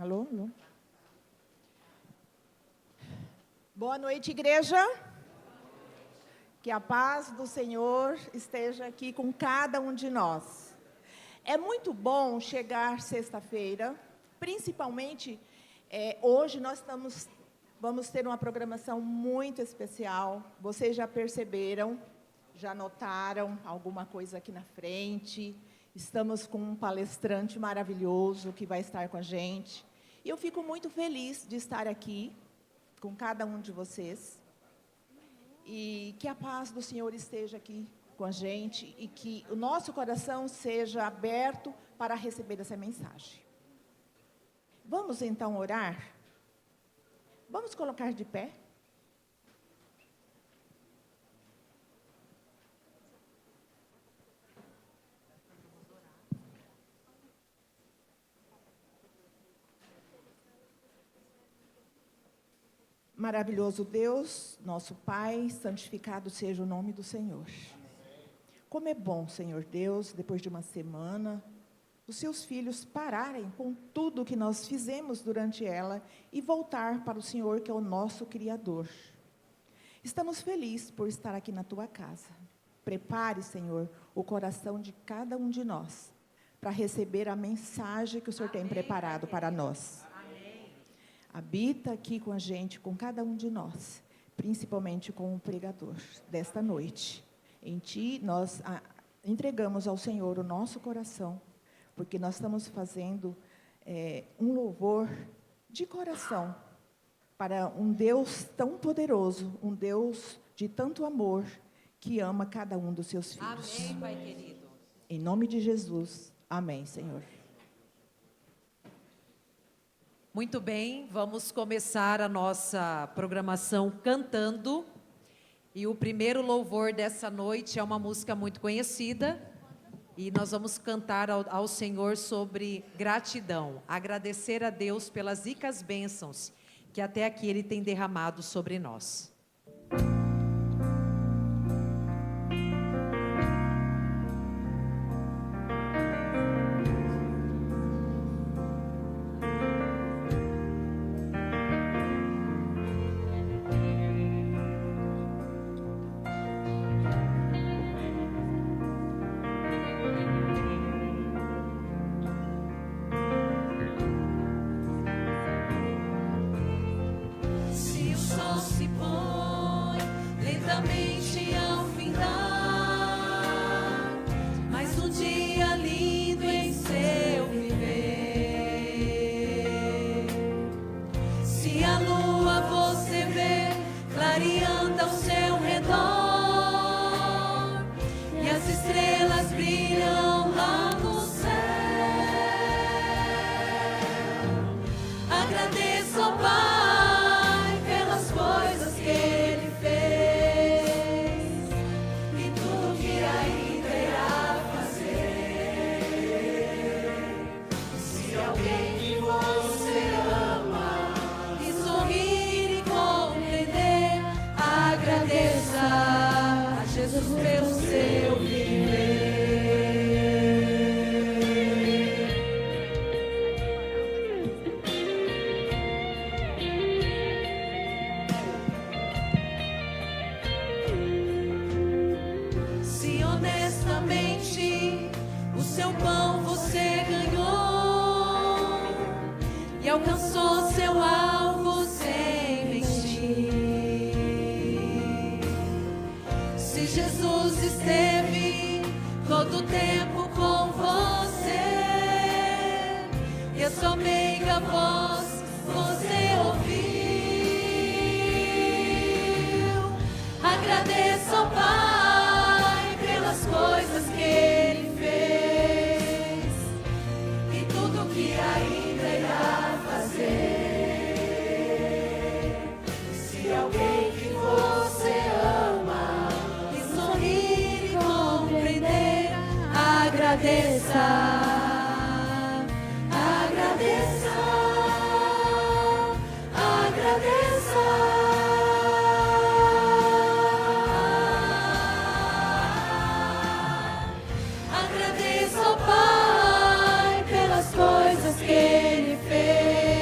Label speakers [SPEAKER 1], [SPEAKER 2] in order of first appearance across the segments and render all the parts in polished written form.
[SPEAKER 1] Alô, alô. Boa noite, igreja. Que a paz do Senhor esteja aqui com cada um de nós. É muito bom chegar sexta-feira, principalmente hoje nós vamos ter uma programação muito especial. Vocês já perceberam, já notaram alguma coisa aqui na frente. Estamos com um palestrante maravilhoso que vai estar com a gente. E eu fico muito feliz de estar aqui com cada um de vocês. E que a paz do Senhor esteja aqui com a gente e que o nosso coração seja aberto para receber essa mensagem. Vamos então orar? Vamos colocar de pé? Maravilhoso Deus, nosso Pai, santificado seja o nome do Senhor. Como é bom, Senhor Deus, depois de uma semana, os seus filhos pararem com tudo que nós fizemos durante ela e voltar para o Senhor, que é o nosso Criador. Estamos felizes por estar aqui na tua casa. Prepare, Senhor, o coração de cada um de nós para receber a mensagem que o Senhor tem preparado para nós. Habita aqui com a gente, com cada um de nós, principalmente com o pregador desta noite. Em Ti, nós entregamos ao Senhor o nosso coração, porque nós estamos fazendo um louvor de coração para um Deus tão poderoso, um Deus de tanto amor, que ama cada um dos seus filhos.
[SPEAKER 2] Amém, Pai querido.
[SPEAKER 1] Em nome de Jesus, amém, Senhor.
[SPEAKER 2] Muito bem, vamos começar a nossa programação cantando. E o primeiro louvor dessa noite é uma música muito conhecida. E nós vamos cantar ao Senhor sobre gratidão. Agradecer a Deus pelas ricas bênçãos que até aqui Ele tem derramado sobre nós.
[SPEAKER 3] Agradeça ao Pai pelas coisas que Ele fez.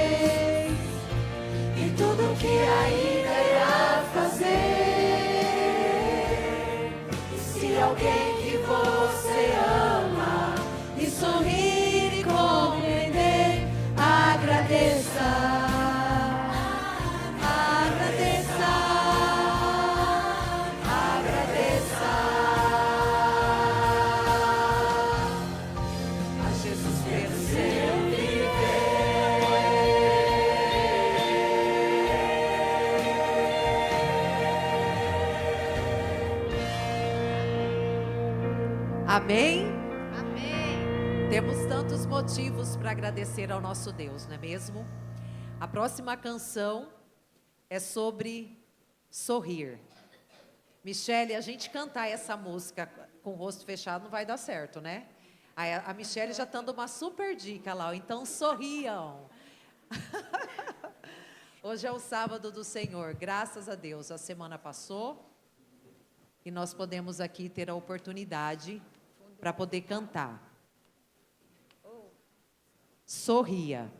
[SPEAKER 2] Amém?
[SPEAKER 3] Amém.
[SPEAKER 2] Temos tantos motivos para agradecer ao nosso Deus, não é mesmo? A próxima canção é sobre sorrir. Michele, a gente cantar essa música com o rosto fechado não vai dar certo, né? A Michele já está dando uma super dica lá, ó, então sorriam. Hoje é o sábado do Senhor, graças a Deus, a semana passou e nós podemos aqui ter a oportunidade para poder cantar. Sorria.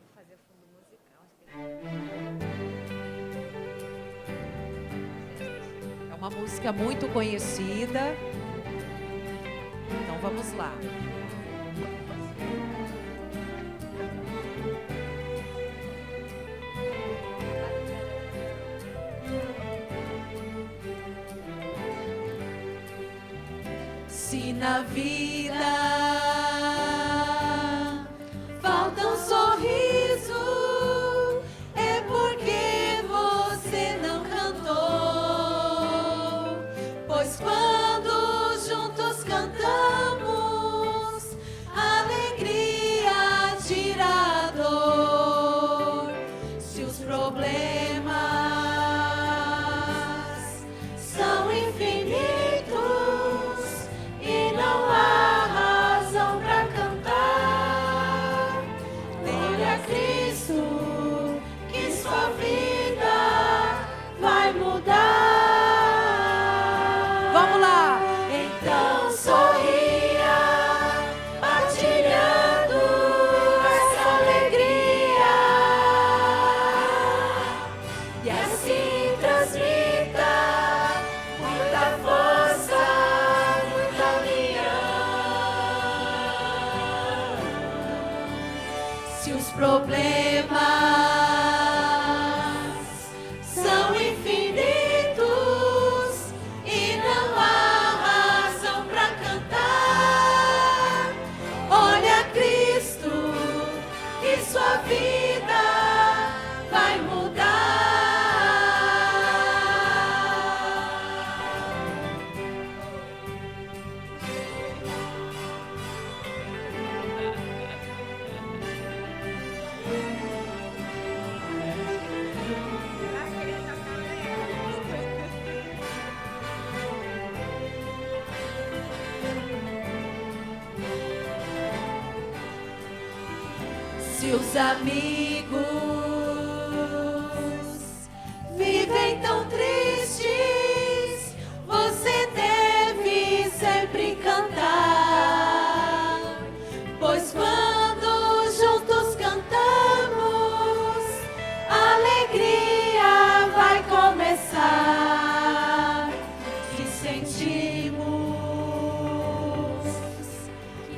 [SPEAKER 2] É uma música muito conhecida, então vamos lá. Se na vida falta um sorriso, é porque você não cantou. Pois quando juntos cantamos, a alegria tira a dor. Se os problemas são infinitos, não há razão para cantar. Olha a Cristo, que sua vida vai mudar. Vamos lá! Então sorria, partilhando essa alegria, e assim transmita muita força, muita se os problemas são infinitos e não há razão para cantar, olha Cristo, que sua vida vai mudar. Se os amigos vivem tão tristes, você deve sempre cantar. Pois quando juntos cantamos, a alegria vai começar. Se sentimos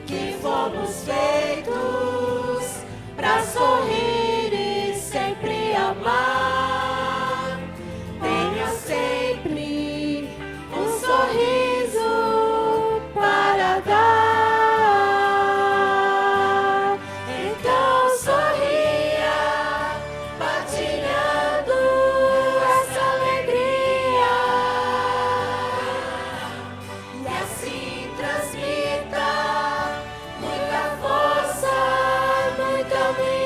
[SPEAKER 2] que fomos feitos pra sorrir e sempre amar, tenha sempre um sorriso para dar. Então sorria, partilhando essa alegria, e assim transmita muita força, muita união.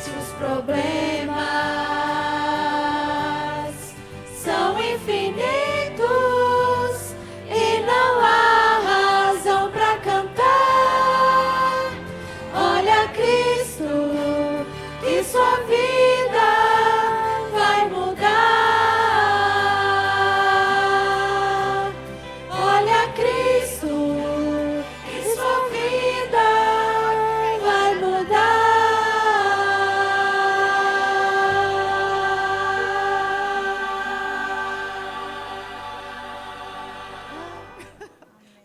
[SPEAKER 2] Se os problemas são infinitos e não há razão para cantar, olha Cristo, que sua vida vai mudar. Olha Cristo, que sua vida vai mudar.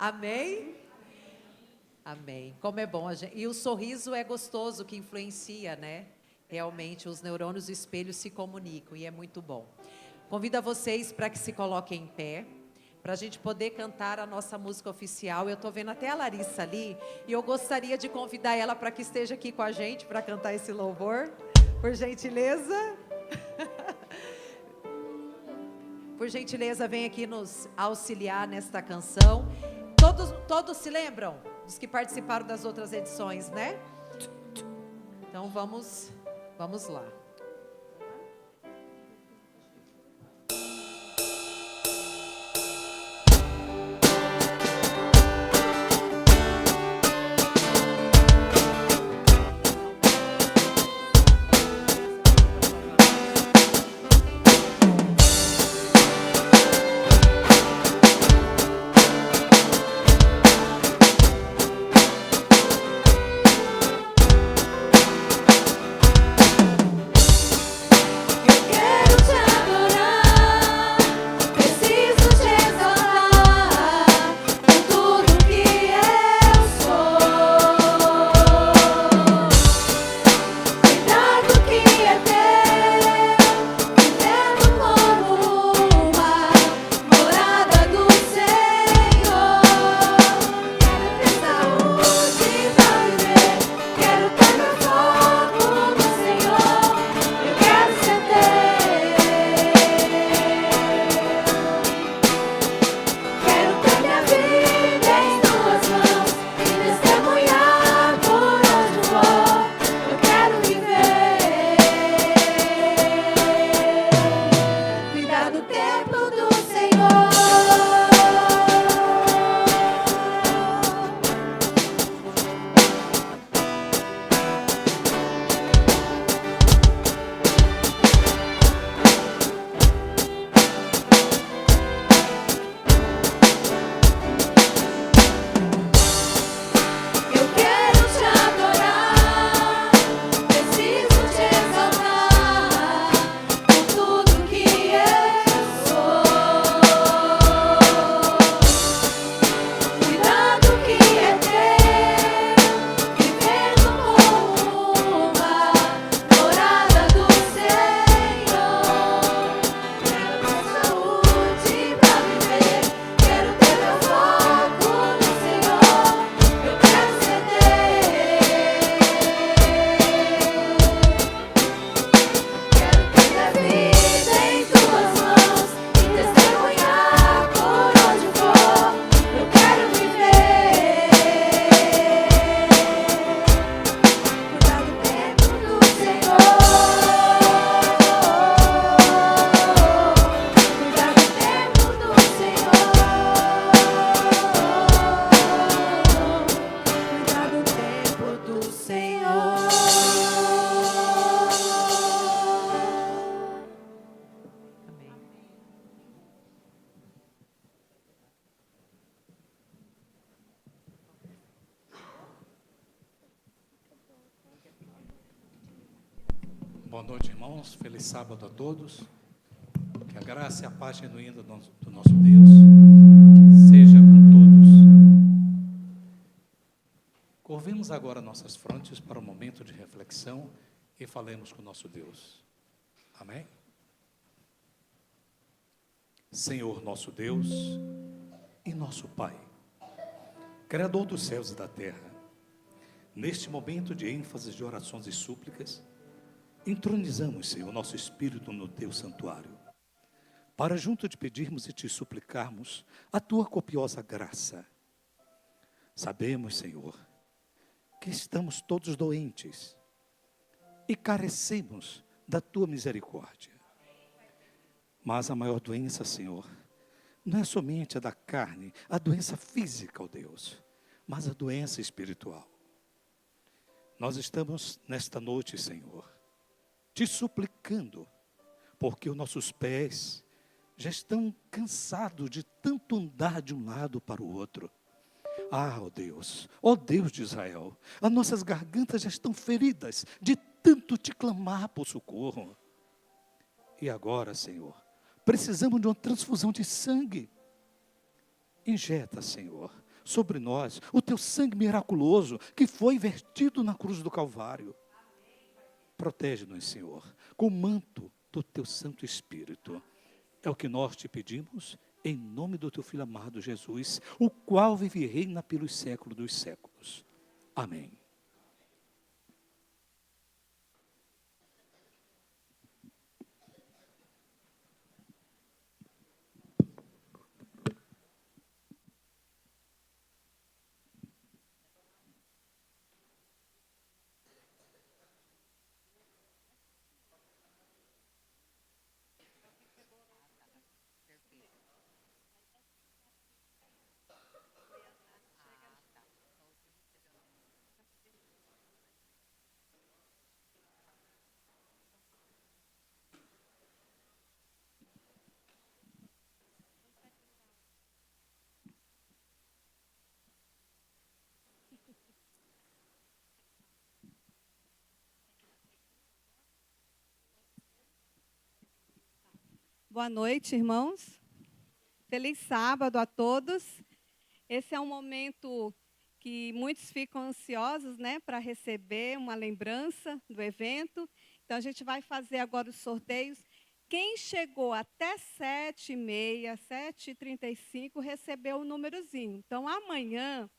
[SPEAKER 2] Amém? Amém. Como é bom a gente... E o sorriso é gostoso, que influencia, né? Realmente, os neurônios espelhos se comunicam e é muito bom. Convido a vocês para que se coloquem em pé, para a gente poder cantar a nossa música oficial. Eu estou vendo até a Larissa ali, e eu gostaria de convidar ela para que esteja aqui com a gente, para cantar esse louvor, por gentileza. por gentileza, vem aqui nos auxiliar nesta canção. Todos se lembram? Dos que participaram das outras edições, né? Então vamos lá.
[SPEAKER 4] Boa noite, irmãos. Feliz sábado a todos. Que a graça e a paz genuína do nosso Deus seja com todos. Curvemos agora nossas frontes para um momento de reflexão e falemos com o nosso Deus. Amém? Senhor nosso Deus e nosso Pai, Criador dos céus e da terra, neste momento de ênfase de orações e súplicas, entronizamos, Senhor, nosso espírito no teu santuário, para junto de pedirmos e te suplicarmos a tua copiosa graça. Sabemos, Senhor, que estamos todos doentes e carecemos da tua misericórdia. Mas a maior doença, Senhor, não é somente a da carne, a doença física, ó Deus, mas a doença espiritual. Nós estamos nesta noite, Senhor, te suplicando, porque os nossos pés já estão cansados de tanto andar de um lado para o outro. Ah, ó Deus de Israel, as nossas gargantas já estão feridas de tanto te clamar por socorro. E agora, Senhor, precisamos de uma transfusão de sangue. Injeta, Senhor, sobre nós o teu sangue miraculoso que foi vertido na cruz do Calvário. Protege-nos, Senhor, com o manto do teu Santo Espírito. É o que nós te pedimos, em nome do teu Filho amado Jesus, o qual vive e reina pelos séculos dos séculos. Amém.
[SPEAKER 3] Boa noite, irmãos. Feliz sábado a todos. Esse é um momento que muitos ficam ansiosos, né, para receber uma lembrança do evento. Então, a gente vai fazer agora os sorteios. Quem chegou até 7h30, 7h35, recebeu o númerozinho. Então, amanhã,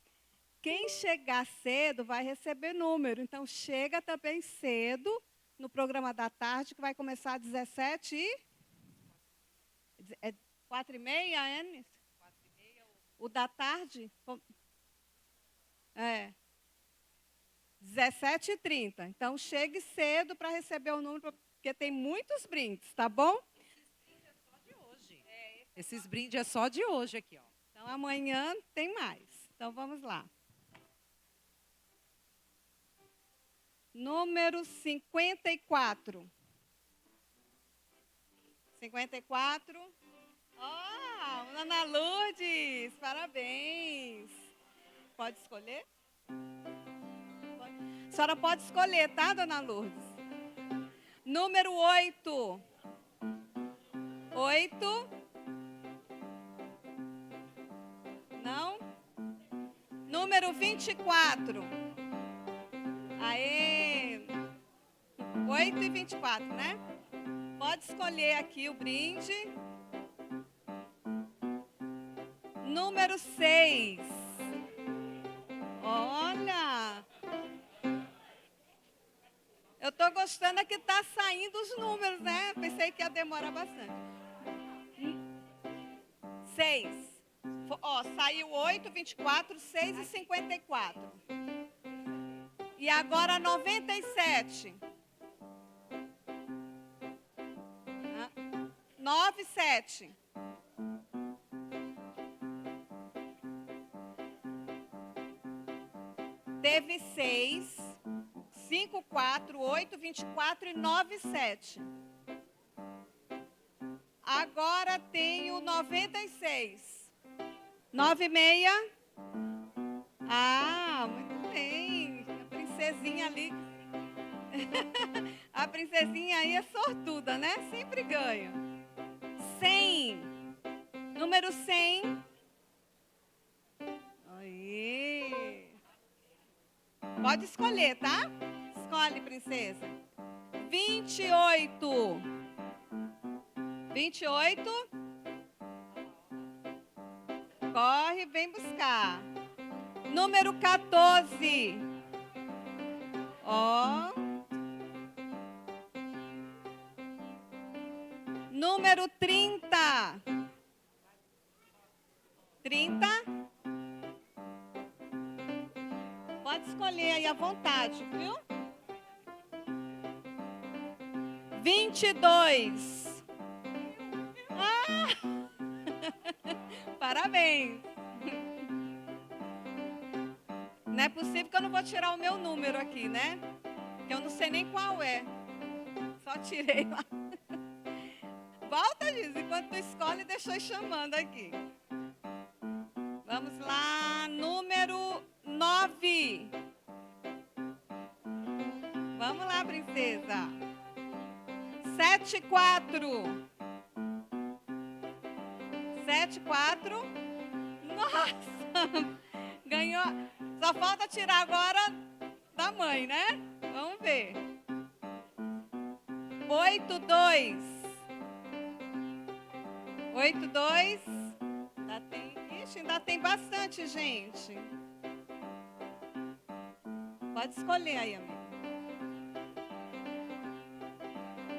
[SPEAKER 3] quem chegar cedo vai receber número. Então, chega também cedo no programa da tarde, que vai começar às 17h. É 4h30, Anis? 4h30. O da tarde? É. 17h30. Então, chegue cedo para receber o número, porque tem muitos brindes, tá bom?
[SPEAKER 2] Esses brindes é só de hoje aqui, ó.
[SPEAKER 3] Então, amanhã tem mais. Então, vamos lá. Número 54. 54. Oh, Ana Lourdes, parabéns. Pode escolher? Pode. A senhora pode escolher, tá, dona Lourdes? Número 8. 8. Não? Número 24. Aê! 8h24, né? Pode escolher aqui o brinde. Número 6. Olha! Eu estou gostando é que está saindo os números, né? Pensei que ia demorar bastante. 6. Ó, saiu 8, 24, 6 e 54. E agora 97. 9, 7. Teve 6, 5, 4, 8, 24 e 9, 7. Agora tem o 96. 9, 6. Ah, muito bem. A princesinha ali. A princesinha aí é sortuda, né? Sempre ganha. 100. Número 100. Aí. Pode escolher, tá? Escolhe, princesa. 28. 28. Corre, vem buscar. Número 14. Ó. Número 30. 30. Pode escolher aí à vontade, viu? 22. Ah! Parabéns. Não é possível que eu não vou tirar o meu número aqui, né? Que eu não sei nem qual é. Só tirei lá. Volta, Giz, enquanto tu escolhe, deixa eu chamando aqui. Vamos lá, número 9. Vamos lá, princesa. 7, 4. 7, 4. Nossa! Ganhou. Só falta tirar agora da mãe, né? Vamos ver. 8, 2. 8, 2. Ainda tem bastante, gente. Pode escolher aí, amiga.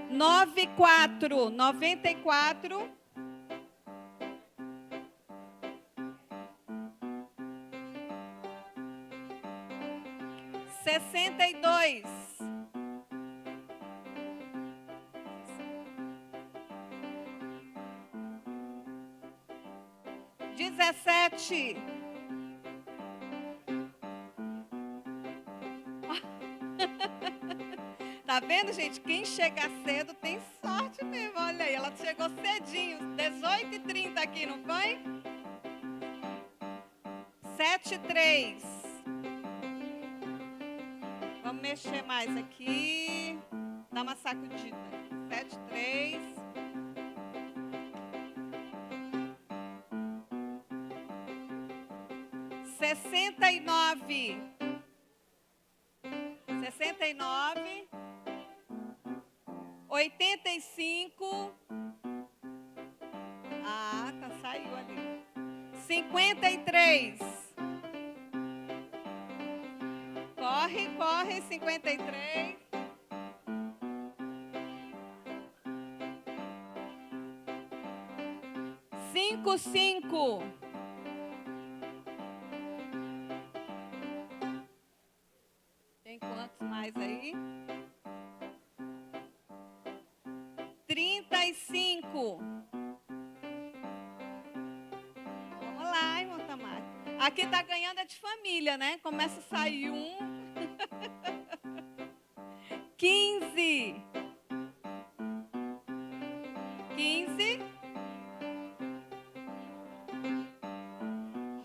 [SPEAKER 3] 9, 4. 94. 62. 17. Tá vendo, gente? Quem chega cedo tem sorte mesmo. Olha aí, ela chegou cedinho. 18h30 aqui, não foi? 7, 3. Vamos mexer mais aqui. Dá uma sacudida. 7, 3. 69. 69. 85. Ah, saiu ali. 53. Corre, 53. 55. Tem quantos mais aí? 35. Vamos lá, irmão Tamar. Aqui tá ganhando é de família, né? Começa a sair um. 15. 15.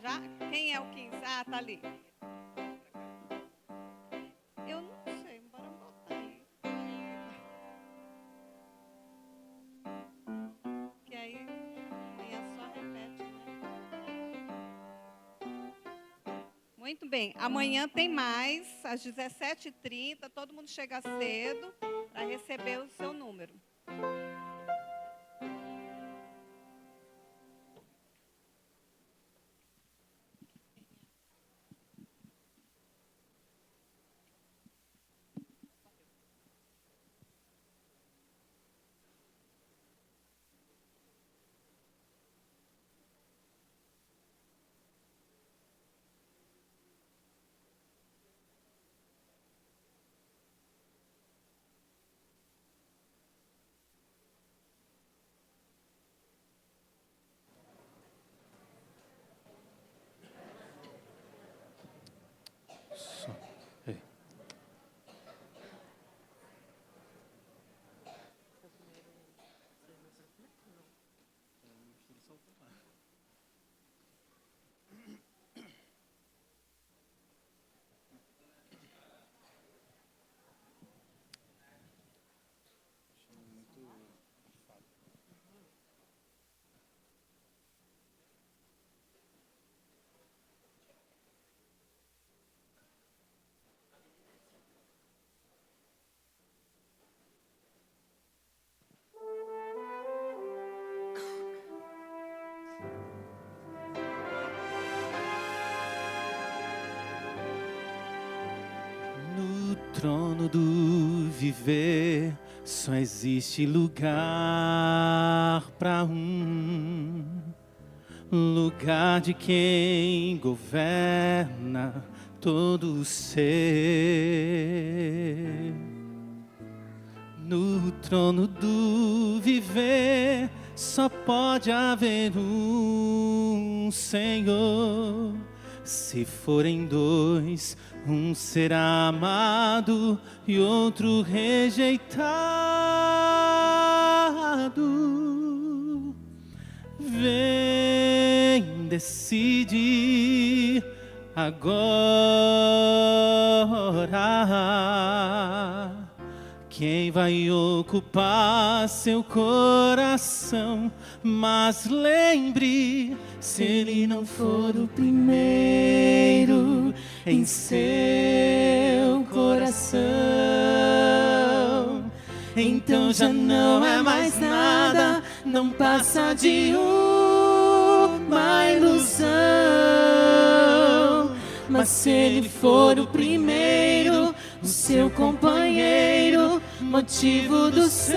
[SPEAKER 3] Já? Quem é o 15? Ah, tá ali. Eu não sei, bora botar aí. Que aí amanhã só repete, né? Muito bem, amanhã tem mais, às 17h30, todo mundo chega cedo para receber o seu número.
[SPEAKER 4] Ei.
[SPEAKER 5] No trono do viver só existe lugar para lugar de quem governa todo o ser. No trono do viver só pode haver um Senhor. Se forem dois, um será amado e outro rejeitado. Vem, decide agora quem vai ocupar seu coração. Mas lembre, se ele não for o primeiro em seu coração, então já não é mais nada, não passa de uma ilusão. Mas se ele for o primeiro, o seu companheiro, motivo do seu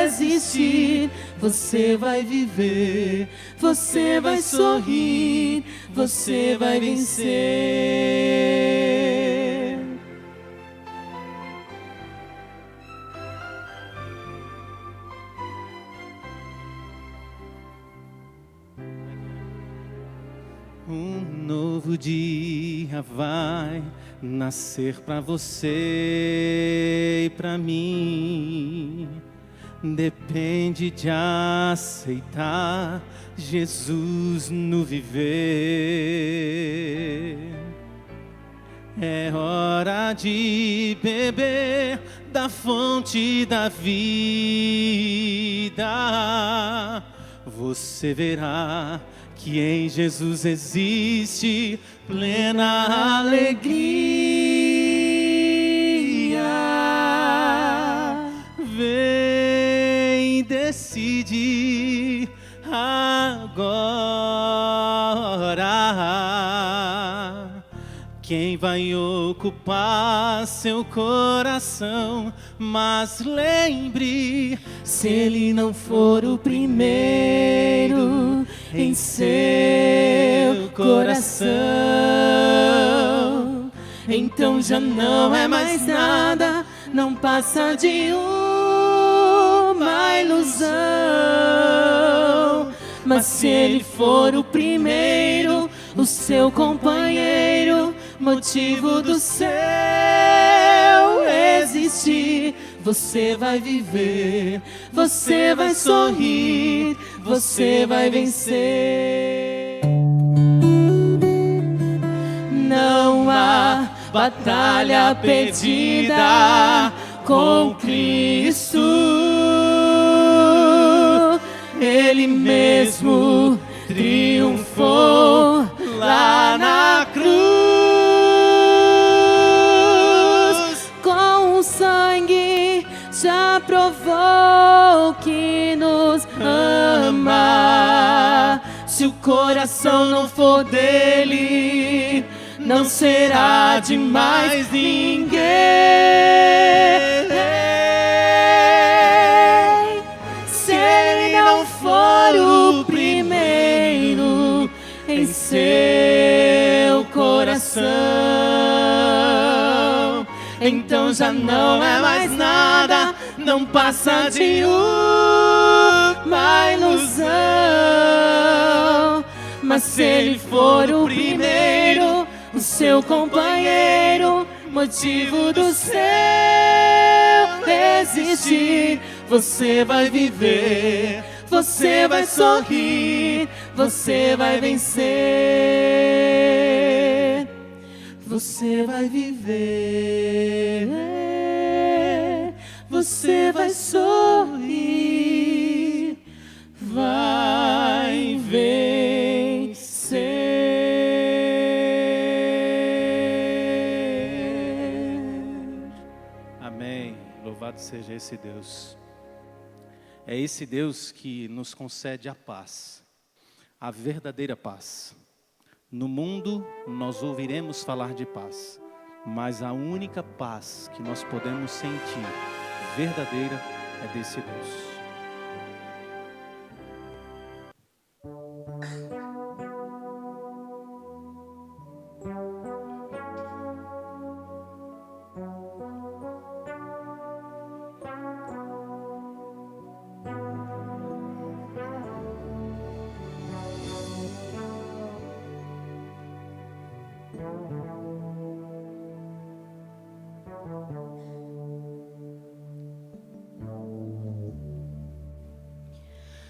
[SPEAKER 5] existir, você vai viver, você vai sorrir, você vai vencer. Um novo dia vai nascer pra você e pra mim. Depende de aceitar Jesus no viver. É hora de beber da fonte da vida. Você verá que em Jesus existe plena alegria. Vem, decide agora quem vai ocupar seu coração. Mas lembre, se ele não for o primeiro em seu coração, então já não é mais nada, não passa de uma ilusão. Mas se ele for o primeiro, o seu companheiro, motivo do seu existir, você vai viver, você vai sorrir, você vai vencer. Não há batalha perdida com Cristo. Ele mesmo triunfou lá na cruz. Com o sangue já provou que nos ama. Se o coração não for dele, não será de mais ninguém. Se ele não for o primeiro em seu coração, então já não é mais nada, não passa de uma ilusão. Mas se ele for o primeiro, o seu companheiro, motivo do seu existir, você vai viver, você vai sorrir, você vai vencer. Você vai viver, você vai sorrir, vai vencer. Amém. Louvado seja esse Deus. É esse Deus que nos concede a paz, a verdadeira paz. No mundo nós ouviremos falar de paz, mas a única paz que nós podemos sentir verdadeira é desse Deus.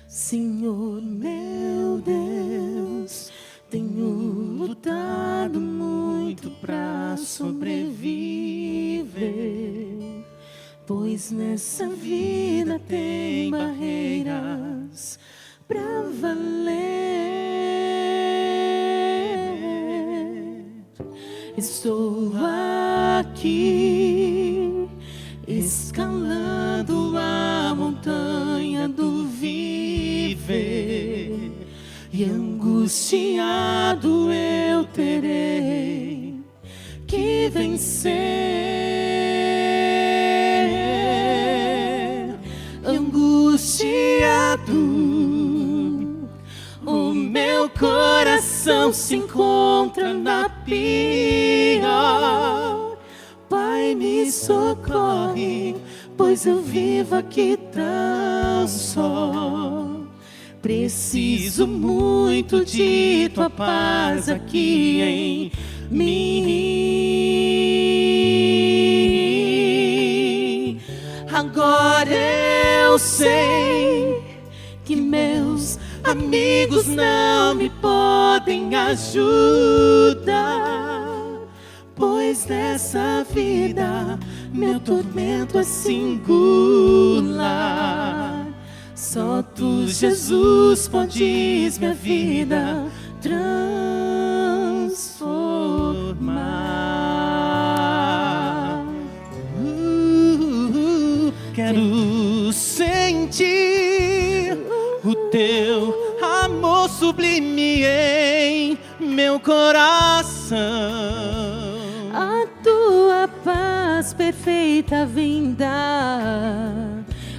[SPEAKER 5] Senhor meu Deus, tenho lutado muito pra sobreviver, pois nessa vida tem barreiras pra valer. Estou aqui escalando a montanha do viver, e angustiado eu terei que vencer. Angustiado, o meu coração se encontra na pior. Pai, me socorre, pois eu vivo aqui tão só. Preciso muito de tua paz aqui em mim. Agora eu sei que meus amigos não me podem ajudar, pois nessa vida meu tormento é singular.
[SPEAKER 6] Só tu, Jesus, podes minha vida transformar.
[SPEAKER 5] Quero sentir o teu amor sublime em meu coração.
[SPEAKER 6] A tua paz perfeita vinda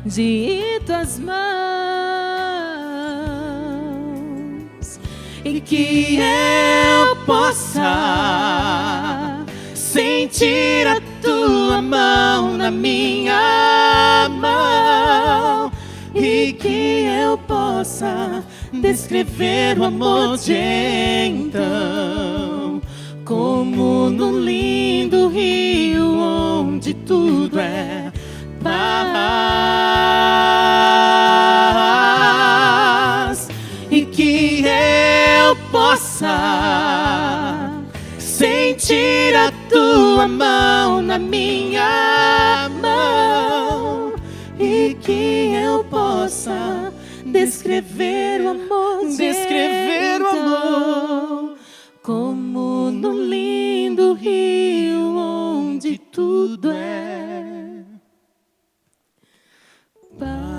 [SPEAKER 6] de tuas mãos,
[SPEAKER 5] E que eu possa sentir a tua mão na minha mão,
[SPEAKER 6] e que eu possa descrever o amor de então, como no lindo rio onde tudo é paz,
[SPEAKER 5] e que eu possa sentir a tua mão na minha mão,
[SPEAKER 6] e que eu possa descrever o amor de
[SPEAKER 5] descrever o amor,
[SPEAKER 6] como no lindo rio onde tudo é paz,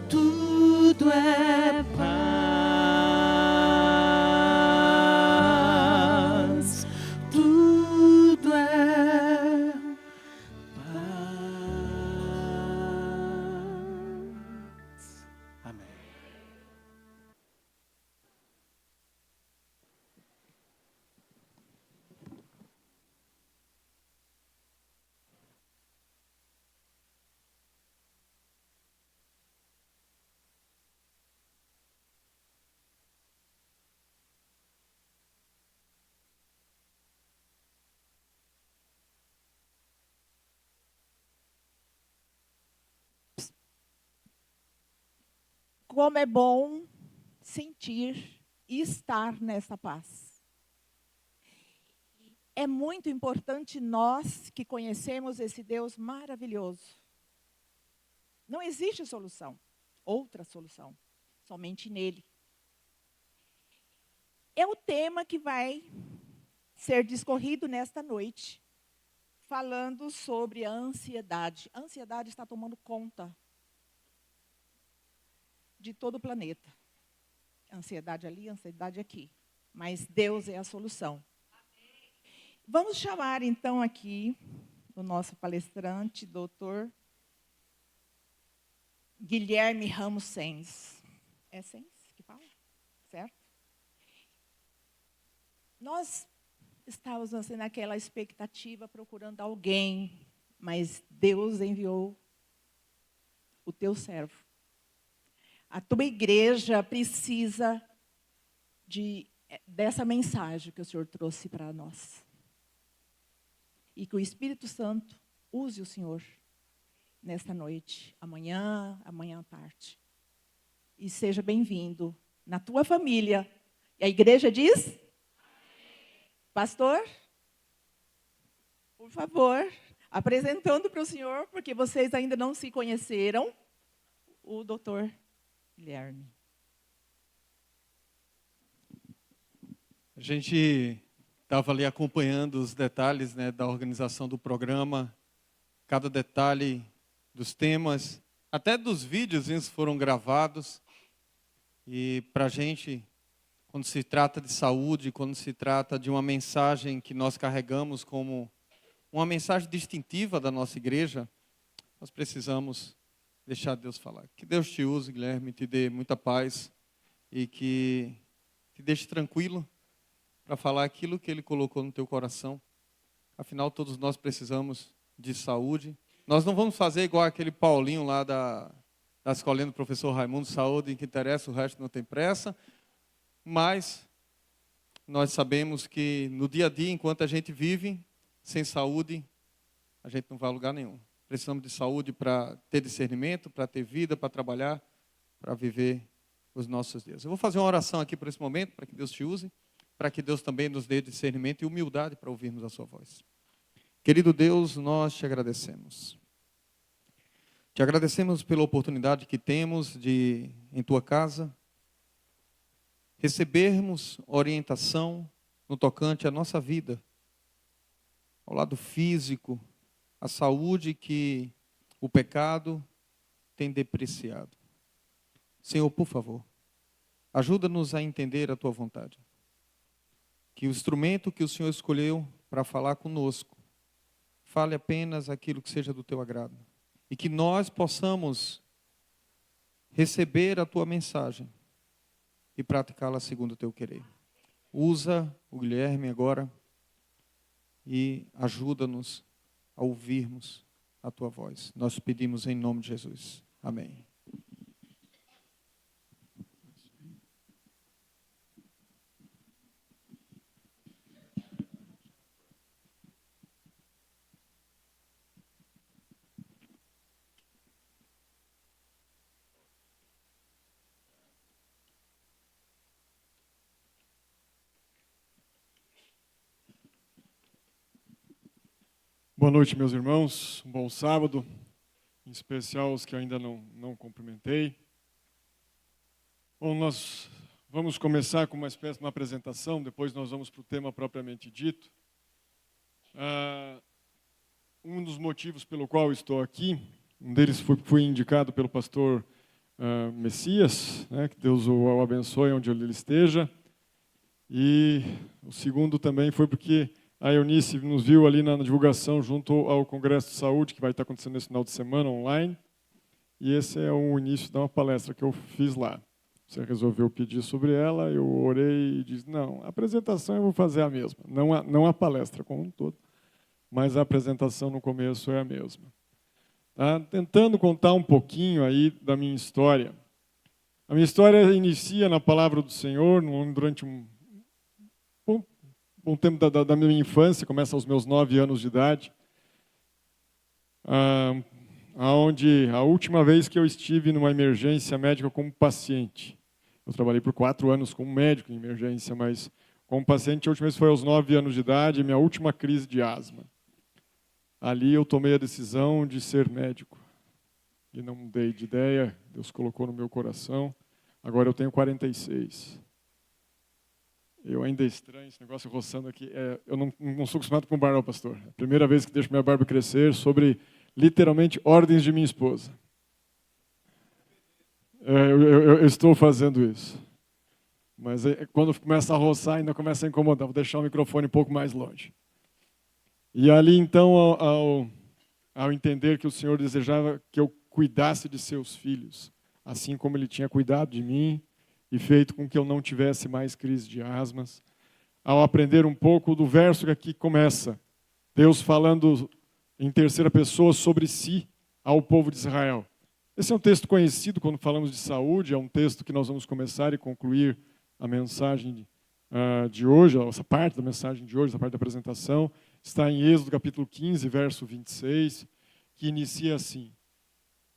[SPEAKER 6] tudo é paz, tudo é paz.
[SPEAKER 5] Amém.
[SPEAKER 1] Como é bom sentir e estar nessa paz. É muito importante nós que conhecemos esse Deus maravilhoso. Não existe solução, outra solução, somente nele. É o tema que vai ser discorrido nesta noite, falando sobre a ansiedade. A ansiedade está tomando conta de todo o planeta. Ansiedade ali, ansiedade aqui. Mas Deus é a solução. Vamos chamar, então, aqui o nosso palestrante, doutor Guilherme Ramos Sens. É Sens que fala? Certo? Nós estávamos assim, naquela expectativa, procurando alguém, mas Deus enviou o teu servo. A tua igreja precisa dessa mensagem que o Senhor trouxe para nós. E que o Espírito Santo use o Senhor nesta noite, amanhã à tarde. E seja bem-vindo na tua família. E a igreja diz? Amém. Pastor, por favor, apresentando para o Senhor, porque vocês ainda não se conheceram, o doutor Guilherme.
[SPEAKER 7] A gente estava ali acompanhando os detalhes, né, da organização do programa, cada detalhe dos temas, até dos vídeos eles foram gravados. E para a gente, quando se trata de saúde, quando se trata de uma mensagem que nós carregamos como uma mensagem distintiva da nossa igreja, nós precisamos deixar Deus falar. Que Deus te use, Guilherme, te dê muita paz e que te deixe tranquilo para falar aquilo que Ele colocou no teu coração. Afinal, todos nós precisamos de saúde. Nós não vamos fazer igual aquele Paulinho lá da escolinha do professor Raimundo, saúde que interessa, o resto não tem pressa. Mas nós sabemos que no dia a dia, enquanto a gente vive sem saúde, a gente não vai a lugar nenhum. Precisamos de saúde para ter discernimento, para ter vida, para trabalhar, para viver os nossos dias. Eu vou fazer uma oração aqui por esse momento, para que Deus te use, para que Deus também nos dê discernimento e humildade para ouvirmos a sua voz. Querido Deus, nós te agradecemos. Te agradecemos pela oportunidade que temos de, em tua casa, recebermos orientação no tocante à nossa vida, ao lado físico, à saúde que o pecado tem depreciado. Senhor, por favor, ajuda-nos a entender a tua vontade. Que o instrumento que o Senhor escolheu para falar conosco fale apenas aquilo que seja do teu agrado. E que nós possamos receber a tua mensagem e praticá-la segundo o teu querer. Usa o Guilherme agora e ajuda-nos a ouvirmos a tua voz. Nós pedimos em nome de Jesus. Amém.
[SPEAKER 8] Boa noite, meus irmãos. Um bom sábado, em especial os que ainda não cumprimentei. Bom, nós vamos começar com uma espécie de uma apresentação, depois nós vamos para o tema propriamente dito. Um dos motivos pelo qual estou aqui, um deles foi indicado pelo pastor Messias, né, que Deus o abençoe onde ele esteja. E o segundo também foi porque a Eunice nos viu ali na divulgação junto ao Congresso de Saúde, que vai estar acontecendo nesse final de semana, online. E esse é o início de uma palestra que eu fiz lá. Você resolveu pedir sobre ela, eu orei e disse, não, a apresentação eu vou fazer a mesma. Não a palestra como um todo, mas a apresentação no começo é a mesma. Tá? Tentando contar um pouquinho aí da minha história. A minha história inicia na palavra do Senhor, durante um tempo da minha infância, começa aos meus 9 anos de idade, onde a última vez que eu estive numa emergência médica como paciente, eu trabalhei por 4 anos como médico em emergência, mas como paciente a última vez foi aos 9 anos de idade, minha última crise de asma. Ali eu tomei a decisão de ser médico, e não mudei de ideia, Deus colocou no meu coração, agora eu tenho 46. Eu ainda estranho esse negócio roçando aqui. Eu não sou acostumado com barba, pastor. É a primeira vez que deixo minha barba crescer sobre, literalmente, ordens de minha esposa. Eu estou fazendo isso. Mas quando começa a roçar, ainda começa a incomodar. Vou deixar o microfone um pouco mais longe. E ali, então, ao entender que o Senhor desejava que eu cuidasse de seus filhos, assim como Ele tinha cuidado de mim, e feito com que eu não tivesse mais crise de asmas. Ao aprender um pouco do verso que aqui começa, Deus falando em terceira pessoa sobre si ao povo de Israel. Esse é um texto conhecido quando falamos de saúde, é um texto que nós vamos começar e concluir a mensagem de hoje, essa parte da mensagem de hoje, essa parte da apresentação, está em Êxodo capítulo 15, verso 26, que inicia assim.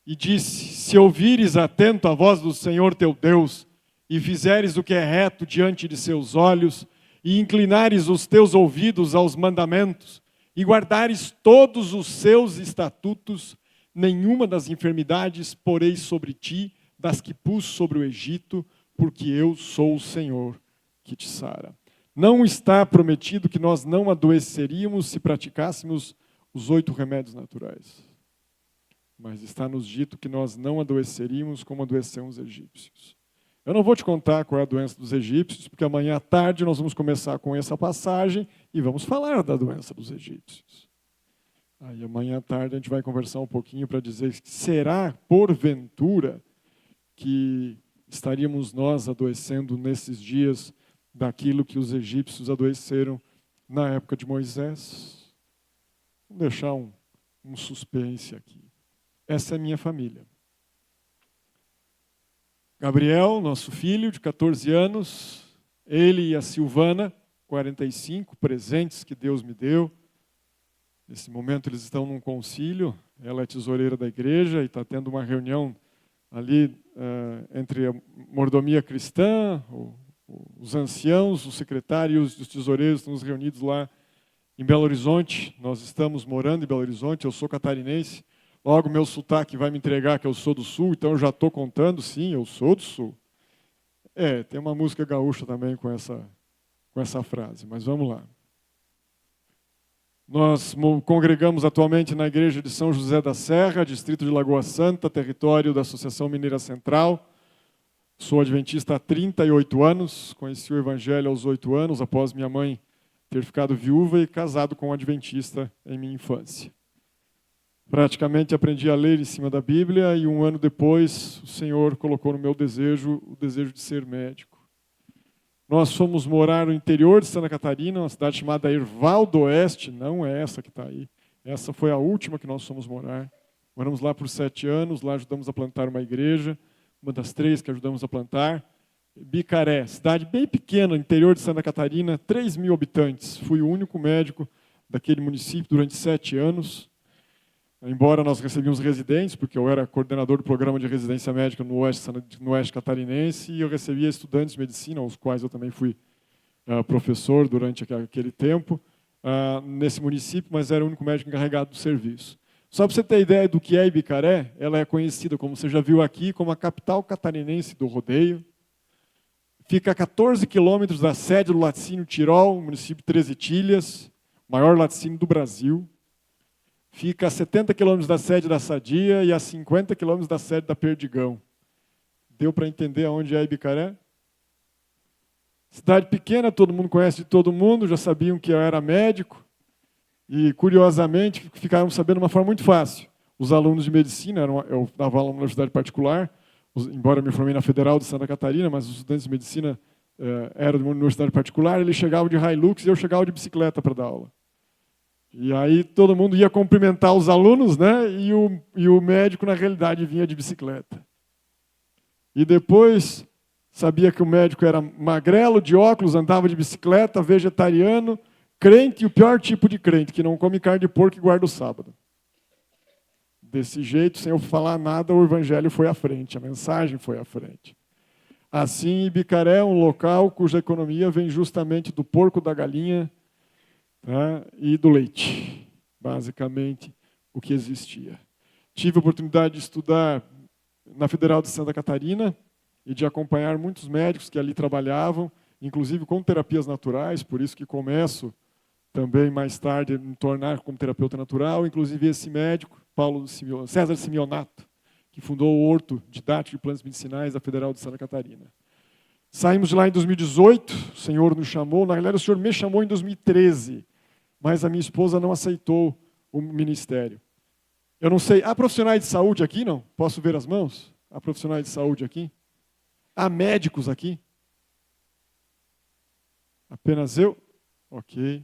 [SPEAKER 8] E disse, se ouvires atento a voz do Senhor teu Deus, e fizeres o que é reto diante de seus olhos, e inclinares os teus ouvidos aos mandamentos, e guardares todos os seus estatutos, nenhuma das enfermidades porei sobre ti, das que pus sobre o Egito, porque eu sou o Senhor que te sara. Não está prometido que nós não adoeceríamos se praticássemos os 8 remédios naturais. Mas está nos dito que nós não adoeceríamos como adoeceram os egípcios. Eu não vou te contar qual é a doença dos egípcios, porque amanhã à tarde nós vamos começar com essa passagem e vamos falar da doença dos egípcios. Aí amanhã à tarde a gente vai conversar um pouquinho para dizer que será, porventura, que estaríamos nós adoecendo nesses dias daquilo que os egípcios adoeceram na época de Moisés? Vou deixar um suspense aqui. Essa é a minha família. Gabriel, nosso filho de 14 anos, ele e a Silvana, 45, presentes que Deus me deu. Nesse momento eles estão num concílio, ela é tesoureira da igreja e está tendo uma reunião ali entre a mordomia cristã, os anciãos, os secretários e os tesoureiros estão reunidos lá em Belo Horizonte. Nós estamos morando em Belo Horizonte, eu sou catarinense, Logo, meu sotaque vai me entregar que eu sou do Sul, então eu já estou contando, sim, eu sou do Sul. Tem uma música gaúcha também com essa frase, mas vamos lá. Nós congregamos atualmente na igreja de São José da Serra, distrito de Lagoa Santa, território da Associação Mineira Central. Sou adventista há 38 anos, conheci o Evangelho aos 8 anos, após minha mãe ter ficado viúva e casado com um adventista em minha infância. Praticamente aprendi a ler em cima da Bíblia e 1 ano depois o Senhor colocou no meu desejo o desejo de ser médico. Nós fomos morar no interior de Santa Catarina, uma cidade chamada Erval do Oeste, não é essa que está aí. Essa foi a última que nós fomos morar. Moramos lá por 7 anos, lá ajudamos a plantar uma igreja, uma das 3 que ajudamos a plantar. Bicaré, cidade bem pequena, interior de Santa Catarina, 3.000 habitantes. Fui o único médico daquele município durante 7 anos. Embora nós recebíamos residentes, porque eu era coordenador do programa de residência médica no Oeste Catarinense, e eu recebia estudantes de medicina, aos quais eu também fui professor durante aquele tempo, nesse município, mas era o único médico encarregado do serviço. Só para você ter ideia do que é Ibicaré, ela é conhecida, como você já viu aqui, como a capital catarinense do rodeio. Fica a 14 quilômetros da sede do Laticínio Tirol, município de Três Itilhas, maior laticínio do Brasil. Fica a 70 quilômetros da sede da Sadia e a 50 quilômetros da sede da Perdigão. Deu para entender aonde é Ibicaré? Cidade pequena, todo mundo conhece de todo mundo, já sabiam que eu era médico. E, curiosamente, ficaram sabendo de uma forma muito fácil. Os alunos de medicina, eu dava aula na universidade particular, embora eu me formei na Federal de Santa Catarina, mas os estudantes de medicina eram de uma universidade particular, eles chegavam de Hilux e eu chegava de bicicleta para dar aula. E aí todo mundo ia cumprimentar os alunos, né? E o médico, na realidade, vinha de bicicleta. E depois, sabia que o médico era magrelo, de óculos, andava de bicicleta, vegetariano, crente, e o pior tipo de crente, que não come carne de porco e guarda o sábado. Desse jeito, sem eu falar nada, o evangelho foi à frente, a mensagem foi à frente. Assim, Ibicaré é um local cuja economia vem justamente do porco, da galinha, tá? E do leite, basicamente o que existia. Tive a oportunidade de estudar na Federal de Santa Catarina e de acompanhar muitos médicos que ali trabalhavam, inclusive com terapias naturais, por isso que começo também mais tarde a me tornar como terapeuta natural, inclusive esse médico, César Simeonato, que fundou o Horto Didático de Plantas Medicinais da Federal de Santa Catarina. Saímos de lá em 2018, o Senhor nos chamou, na realidade o Senhor me chamou em 2013, mas a minha esposa não aceitou o ministério. Eu não sei, há profissionais de saúde aqui, não? Posso ver as mãos? Há profissionais de saúde aqui? Há médicos aqui? Apenas eu? Ok.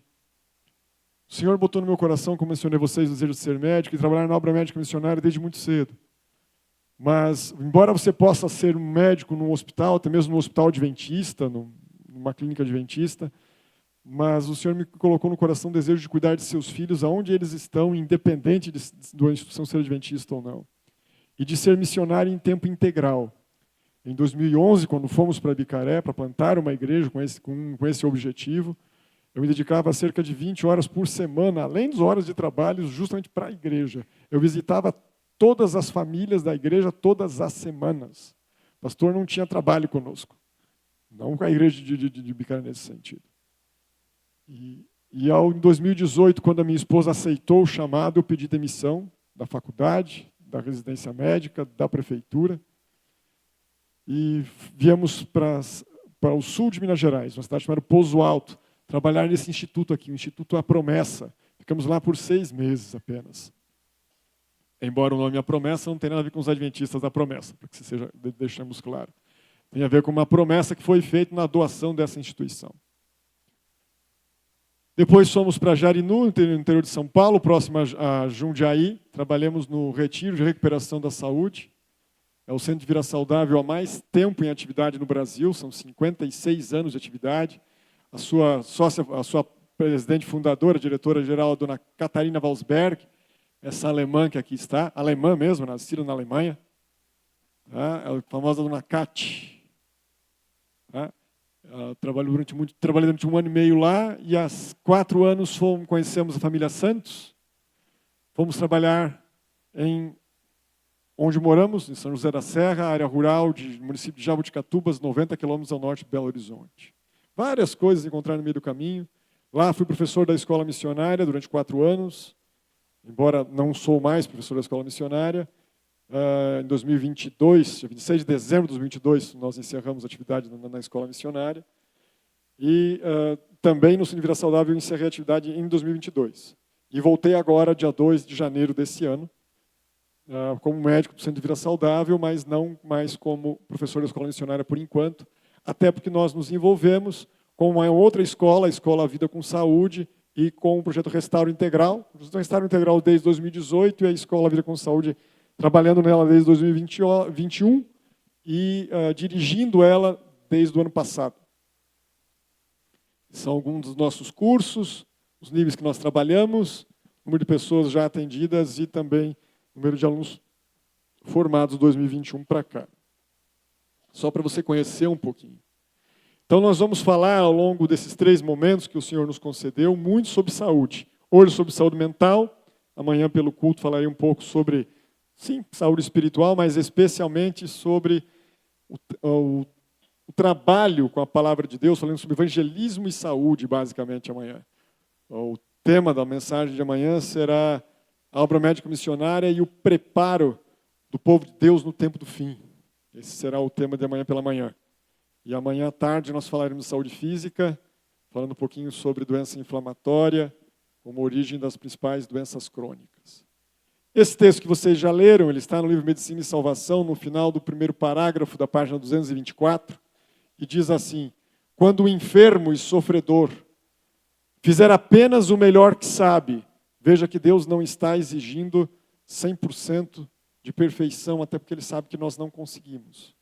[SPEAKER 8] O Senhor botou no meu coração, como mencionei vocês, o desejo de ser médico e trabalhar na obra médica missionária desde muito cedo. Mas, embora você possa ser um médico num hospital, até mesmo num hospital adventista, numa clínica adventista, mas o Senhor me colocou no coração o desejo de cuidar de seus filhos aonde eles estão, independente da instituição ser adventista ou não. E de ser missionário em tempo integral. Em 2011, quando fomos para Ibicaré, para plantar uma igreja com esse objetivo, eu me dedicava a cerca de 20 horas por semana, além das horas de trabalho, justamente para a igreja. Eu visitava todas as famílias da igreja todas as semanas. O pastor não tinha trabalho conosco. Não com a igreja de Ibicaré nesse sentido. E em 2018, quando a minha esposa aceitou o chamado, eu pedi demissão da faculdade, da residência médica, da prefeitura. E viemos para o sul de Minas Gerais, uma cidade chamada Pouso Alto, trabalhar nesse instituto aqui, o Instituto A Promessa. Ficamos lá por 6 meses apenas. Embora o nome A Promessa não tenha nada a ver com os adventistas da promessa, para que deixemos claro. Tem a ver com uma promessa que foi feita na doação dessa instituição. Depois fomos para Jarinu, no interior de São Paulo, próximo a Jundiaí. Trabalhamos no Retiro de Recuperação da Saúde. É o centro de vida saudável há mais tempo em atividade no Brasil, são 56 anos de atividade. A sua presidente fundadora, diretora-geral, a dona Catarina Walsberg, essa alemã que aqui está, alemã mesmo, nascida na Alemanha, tá? A famosa dona Kat. Tá? Trabalhei durante 1 ano e meio lá, e há 4 anos conhecemos a família Santos. Fomos trabalhar onde moramos, em São José da Serra, área rural do município de Jabuticatubas, 90 quilômetros ao norte de Belo Horizonte. Várias coisas encontraram no meio do caminho. Lá fui professor da escola missionária durante 4 anos, embora não sou mais professor da escola missionária. Em 2022, dia 26 de dezembro de 2022, nós encerramos a atividade na escola missionária. E também no Cine Vida Saudável eu encerrei a atividade em 2022. E voltei agora, dia 2 de janeiro desse ano, como médico do Centro de Vida Saudável, mas não mais como professor da escola missionária por enquanto, até porque nós nos envolvemos com uma outra escola, a Escola Vida com Saúde, e com o projeto Restauro Integral. O projeto Restauro Integral desde 2018 e a Escola Vida com Saúde trabalhando nela desde 2021 e dirigindo ela desde o ano passado. São alguns dos nossos cursos, os níveis que nós trabalhamos, número de pessoas já atendidas e também número de alunos formados 2021 para cá. Só para você conhecer um pouquinho. Então nós vamos falar ao longo desses 3 momentos que o Senhor nos concedeu, muito sobre saúde. Hoje sobre saúde mental, amanhã pelo culto falarei um pouco sobre, sim, saúde espiritual, mas especialmente sobre o trabalho com a palavra de Deus, falando sobre evangelismo e saúde, basicamente, amanhã. O tema da mensagem de amanhã será a obra médica missionária e o preparo do povo de Deus no tempo do fim. Esse será o tema de amanhã pela manhã. E amanhã à tarde nós falaremos de saúde física, falando um pouquinho sobre doença inflamatória, como origem das principais doenças crônicas. Esse texto que vocês já leram, ele está no livro Medicina e Salvação, no final do primeiro parágrafo da página 224, e diz assim: quando o enfermo e sofredor fizer apenas o melhor que sabe, veja que Deus não está exigindo 100% de perfeição, até porque Ele sabe que nós não conseguimos.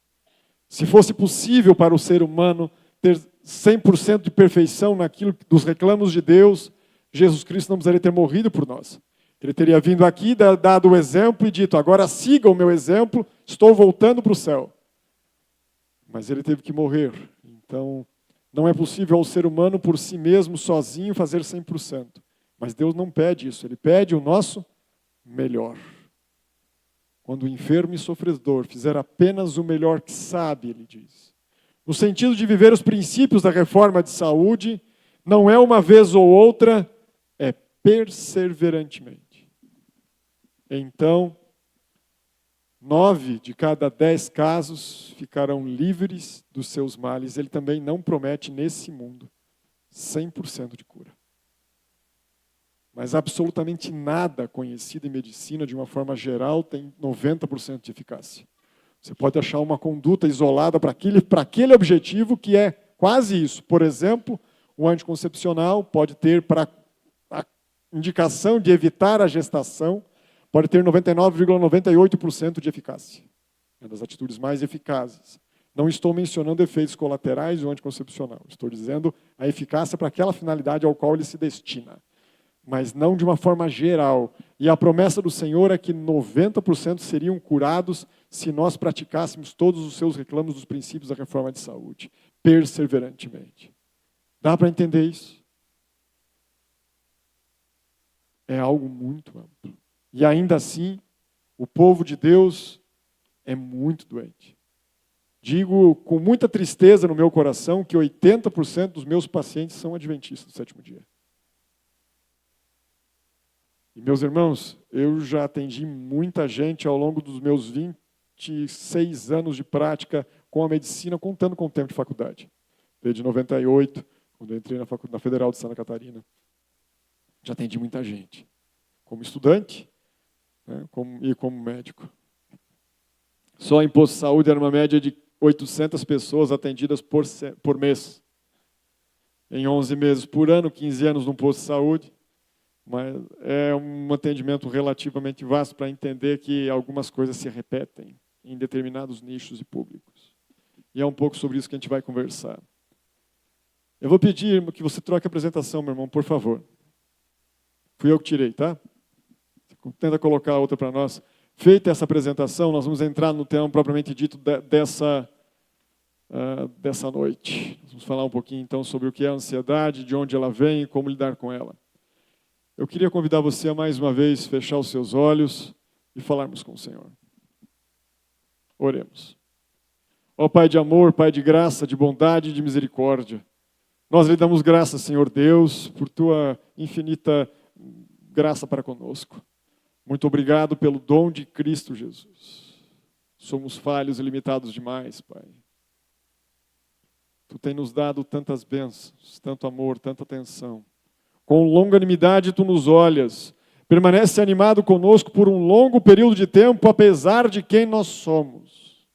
[SPEAKER 8] Se fosse possível para o ser humano ter 100% de perfeição naquilo dos reclamos de Deus, Jesus Cristo não precisaria ter morrido por nós. Ele teria vindo aqui, dado o exemplo e dito: agora siga o meu exemplo, estou voltando para o céu. Mas ele teve que morrer. Então, não é possível ao ser humano por si mesmo, sozinho, fazer 100%. Mas Deus não pede isso, Ele pede o nosso melhor. Quando o enfermo e sofredor fizer apenas o melhor que sabe, ele diz. No sentido de viver os princípios da reforma de saúde, não é uma vez ou outra, é perseverantemente. Então, 9 de cada 10 casos ficarão livres dos seus males. Ele também não promete nesse mundo 100% de cura. Mas absolutamente nada conhecido em medicina, de uma forma geral, tem 90% de eficácia. Você pode achar uma conduta isolada para aquele objetivo que é quase isso. Por exemplo, o anticoncepcional pode ter para a indicação de evitar a gestação, pode ter 99,98% de eficácia. É das atitudes mais eficazes. Não estou mencionando efeitos colaterais do anticoncepcional. Estou dizendo a eficácia para aquela finalidade ao qual ele se destina. Mas não de uma forma geral. E a promessa do Senhor é que 90% seriam curados se nós praticássemos todos os seus reclamos dos princípios da reforma de saúde, perseverantemente. Dá para entender isso? É algo muito amplo. E ainda assim, o povo de Deus é muito doente. Digo com muita tristeza no meu coração que 80% dos meus pacientes são adventistas do 7º dia. E, meus irmãos, eu já atendi muita gente ao longo dos meus 26 anos de prática com a medicina, contando com o tempo de faculdade. Desde 98, quando eu entrei na Federal de Santa Catarina. Já atendi muita gente. Como estudante, né, e como médico. Só em posto de saúde era uma média de 800 pessoas atendidas por mês. Em 11 meses por ano, 15 anos num posto de saúde. Mas é um atendimento relativamente vasto para entender que algumas coisas se repetem em determinados nichos e públicos. E é um pouco sobre isso que a gente vai conversar. Eu vou pedir que você troque a apresentação, meu irmão, por favor. Fui eu que tirei, tá? Tenta colocar a outra para nós. Feita essa apresentação, nós vamos entrar no tema propriamente dito dessa noite. Nós vamos falar um pouquinho, então, sobre o que é a ansiedade, de onde ela vem e como lidar com ela. Eu queria convidar você a, mais uma vez, fechar os seus olhos, e falarmos com o Senhor. Oremos. Ó Pai de amor, Pai de graça, de bondade e de misericórdia, nós lhe damos graças, Senhor Deus, por tua infinita graça para conosco. Muito obrigado pelo dom de Cristo Jesus. Somos falhos e limitados demais, Pai. Tu tens nos dado tantas bênçãos, tanto amor, tanta atenção. Com longanimidade tu nos olhas. Permanece animado conosco por um longo período de tempo, apesar de quem nós somos.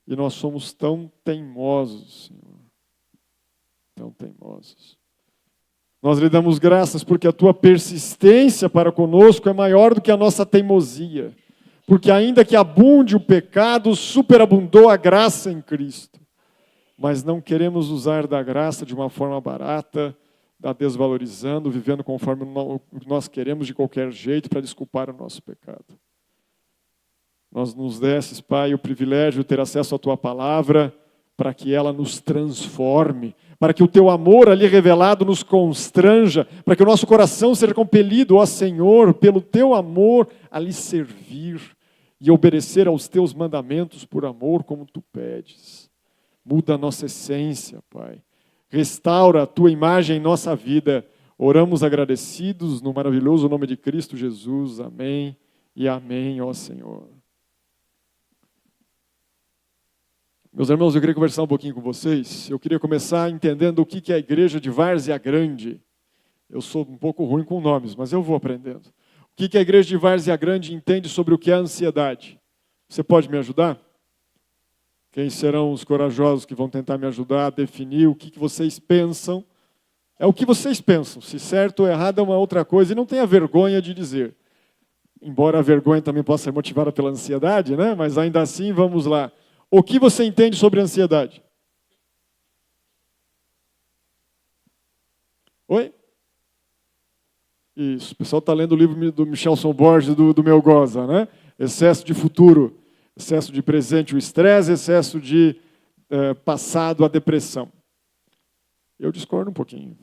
[SPEAKER 8] E nós somos tão teimosos, Senhor. Tão teimosos. Nós lhe damos graças porque a tua persistência para conosco é maior do que a nossa teimosia. Porque ainda que abunde o pecado, superabundou a graça em Cristo. Mas não queremos usar da graça de uma forma barata, a desvalorizando, vivendo conforme nós queremos de qualquer jeito para desculpar o nosso pecado. Nós nos desses, Pai, o privilégio de ter acesso à Tua palavra, para que ela nos transforme, para que o Teu amor ali revelado nos constranja, para que o nosso coração seja compelido, ó Senhor, pelo Teu amor, a lhe servir e obedecer aos Teus mandamentos por amor, como Tu pedes. Muda a nossa essência, Pai. Restaura a Tua imagem em nossa vida. Oramos agradecidos no maravilhoso nome de Cristo Jesus. Amém e amém, ó Senhor. Meus irmãos, eu queria conversar um pouquinho com vocês. Eu queria começar entendendo o que é a igreja de Várzea Grande. Eu sou um pouco ruim com nomes, mas eu vou aprendendo. O que a igreja de Várzea Grande entende sobre o que é ansiedade? Você pode me ajudar? Quem serão os corajosos que vão tentar me ajudar a definir o que vocês pensam? É o que vocês pensam. Se certo ou errado é uma outra coisa. E não tenha vergonha de dizer. Embora a vergonha também possa ser motivada pela ansiedade, né? Mas ainda assim, vamos lá. O que você entende sobre ansiedade? Oi? Isso. O pessoal está lendo o livro do Michelson Borges, do Meu Goza, né? Excesso de futuro. Excesso de presente, o estresse, excesso de passado, a depressão. Eu discordo um pouquinho.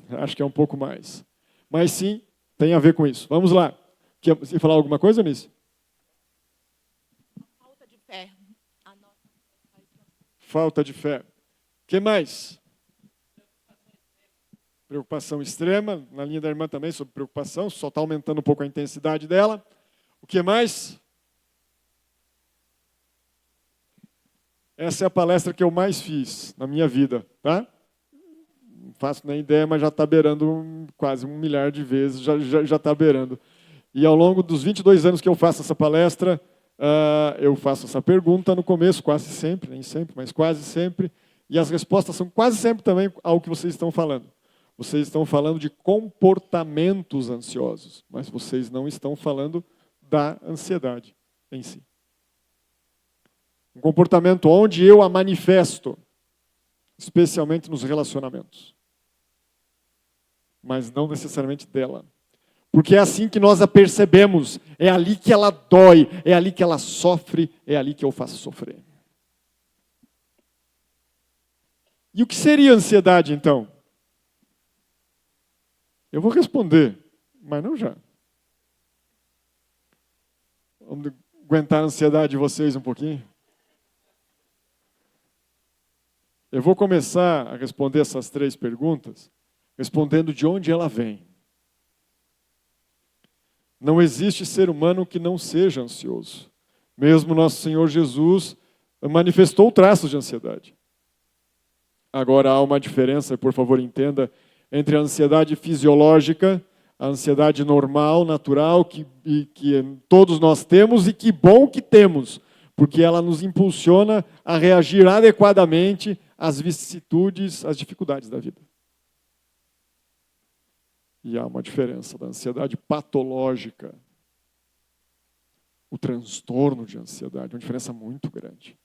[SPEAKER 8] Acho que é um pouco mais. Mas sim, tem a ver com isso. Vamos lá. Você falar alguma coisa, Nice?
[SPEAKER 1] Falta de fé.
[SPEAKER 8] Falta de fé. O que mais? Preocupação extrema. Na linha da irmã também sobre preocupação. Só está aumentando um pouco a intensidade dela. O que mais? Essa é a palestra que eu mais fiz na minha vida, tá? Não faço nem ideia, mas já está beirando quase 1 milhar de vezes, já está beirando. E ao longo dos 22 anos que eu faço essa palestra, eu faço essa pergunta no começo, quase sempre, nem sempre, mas quase sempre, e as respostas são quase sempre também ao que vocês estão falando. Vocês estão falando de comportamentos ansiosos, mas vocês não estão falando da ansiedade em si. Um comportamento onde eu a manifesto, especialmente nos relacionamentos. Mas não necessariamente dela. Porque é assim que nós a percebemos. É ali que ela dói, é ali que ela sofre, é ali que eu faço sofrer. E o que seria ansiedade, então? Eu vou responder, mas não já. Vamos aguentar a ansiedade de vocês um pouquinho? Eu vou começar a responder essas 3 perguntas, respondendo de onde ela vem. Não existe ser humano que não seja ansioso. Mesmo nosso Senhor Jesus manifestou traços de ansiedade. Agora há uma diferença, por favor entenda, entre a ansiedade fisiológica, a ansiedade normal, natural, que todos nós temos e que bom que temos, porque ela nos impulsiona a reagir adequadamente às vicissitudes, às dificuldades da vida. E há uma diferença da ansiedade patológica, o transtorno de ansiedade, uma diferença muito grande.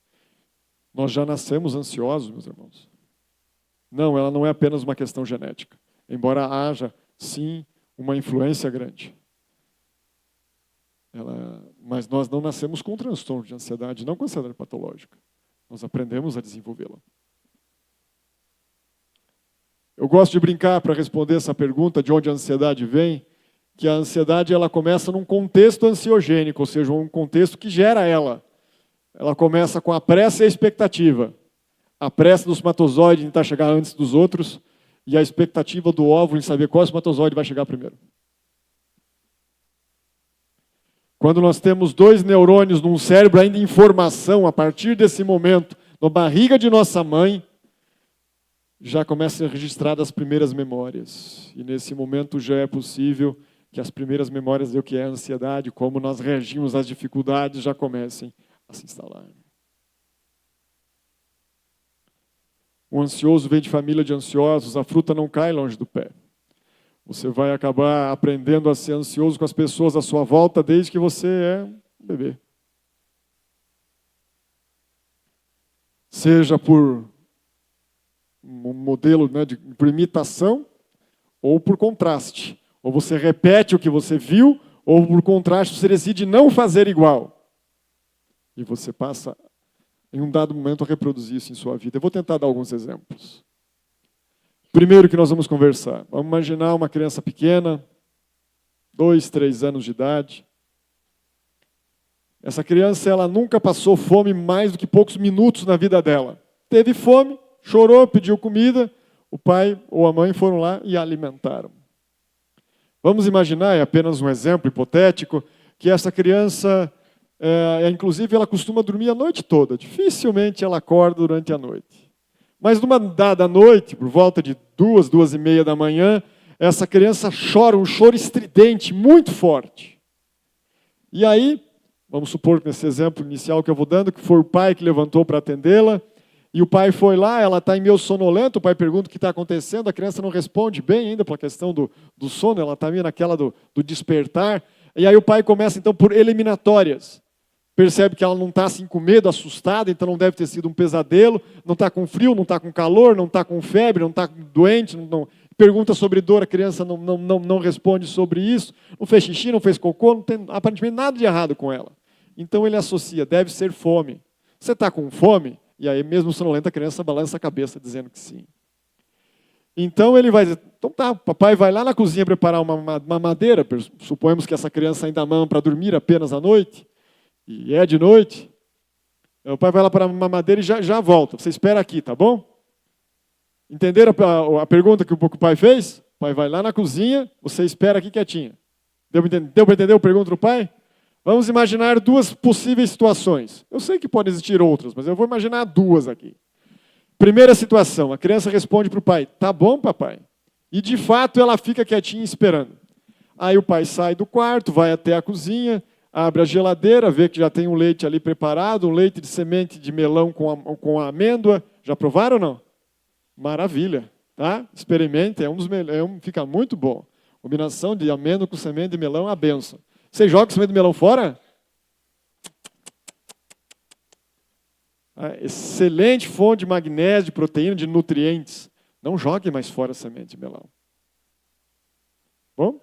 [SPEAKER 8] Nós já nascemos ansiosos, meus irmãos. Não, ela não é apenas uma questão genética, embora haja, sim, uma influência grande. Mas nós não nascemos com transtorno de ansiedade, não com ansiedade patológica. Nós aprendemos a desenvolvê-la. Eu gosto de brincar para responder essa pergunta de onde a ansiedade vem, que a ansiedade ela começa num contexto ansiogênico, ou seja, um contexto que gera ela. Ela começa com a pressa e a expectativa. A pressa do espermatozoide em tentar chegar antes dos outros e a expectativa do óvulo em saber qual espermatozoide vai chegar primeiro. Quando nós temos 2 neurônios num cérebro ainda em formação, a partir desse momento, na barriga de nossa mãe, já começam a ser registradas as primeiras memórias. E nesse momento já é possível que as primeiras memórias do que é a ansiedade, como nós reagimos às dificuldades, já comecem a se instalar. O ansioso vem de família de ansiosos, a fruta não cai longe do pé. Você vai acabar aprendendo a ser ansioso com as pessoas à sua volta desde que você é um bebê. Seja por um modelo, né, por imitação ou por contraste. Ou você repete o que você viu, ou por contraste você decide não fazer igual. E você passa, em um dado momento, a reproduzir isso em sua vida. Eu vou tentar dar alguns exemplos. Primeiro que nós vamos conversar. Vamos imaginar uma criança pequena, 2, 3 anos de idade. Essa criança ela nunca passou fome mais do que poucos minutos na vida dela. Teve fome, chorou, pediu comida, o pai ou a mãe foram lá e a alimentaram. Vamos imaginar, é apenas um exemplo hipotético, que essa criança, inclusive, ela costuma dormir a noite toda. Dificilmente ela acorda durante a noite. Mas numa dada noite, por volta de 2, 2:30 da manhã, essa criança chora um choro estridente, muito forte. E aí, vamos supor que nesse exemplo inicial que eu vou dando, que foi o pai que levantou para atendê-la, e o pai foi lá, ela está em meio sonolento, o pai pergunta o que está acontecendo, a criança não responde bem ainda pela questão do sono, ela está meio naquela do despertar, e aí o pai começa então por eliminatórias. Percebe que ela não está assim com medo, assustada, então não deve ter sido um pesadelo, não está com frio, não está com calor, não está com febre, não está doente, pergunta sobre dor, a criança não responde sobre isso, não fez xixi, não fez cocô, não tem aparentemente nada de errado com ela. Então ele associa, deve ser fome. Você está com fome? E aí mesmo sonolenta a criança balança a cabeça dizendo que sim. Então ele vai dizer, então tá, papai vai lá na cozinha preparar uma mamadeira, suponhamos que essa criança ainda mama para dormir apenas à noite, e é de noite, o pai vai lá para a mamadeira e já volta. Você espera aqui, tá bom? Entenderam a pergunta que o pai fez? O pai vai lá na cozinha, você espera aqui quietinho. Deu para entender a pergunta do pai? Vamos imaginar 2 possíveis situações. Eu sei que podem existir outras, mas eu vou imaginar 2 aqui. Primeira situação, a criança responde para o pai, tá bom, papai? E de fato ela fica quietinha esperando. Aí o pai sai do quarto, vai até a cozinha, abre a geladeira, vê que já tem um leite ali preparado, um leite de semente de melão com amêndoa. Já provaram ou não? Maravilha, tá? Experimente, fica muito bom. Combinação de amêndoa com semente de melão é uma benção. Você joga semente de melão fora? Excelente fonte de magnésio, de proteína, de nutrientes. Não jogue mais fora a semente de melão. Bom?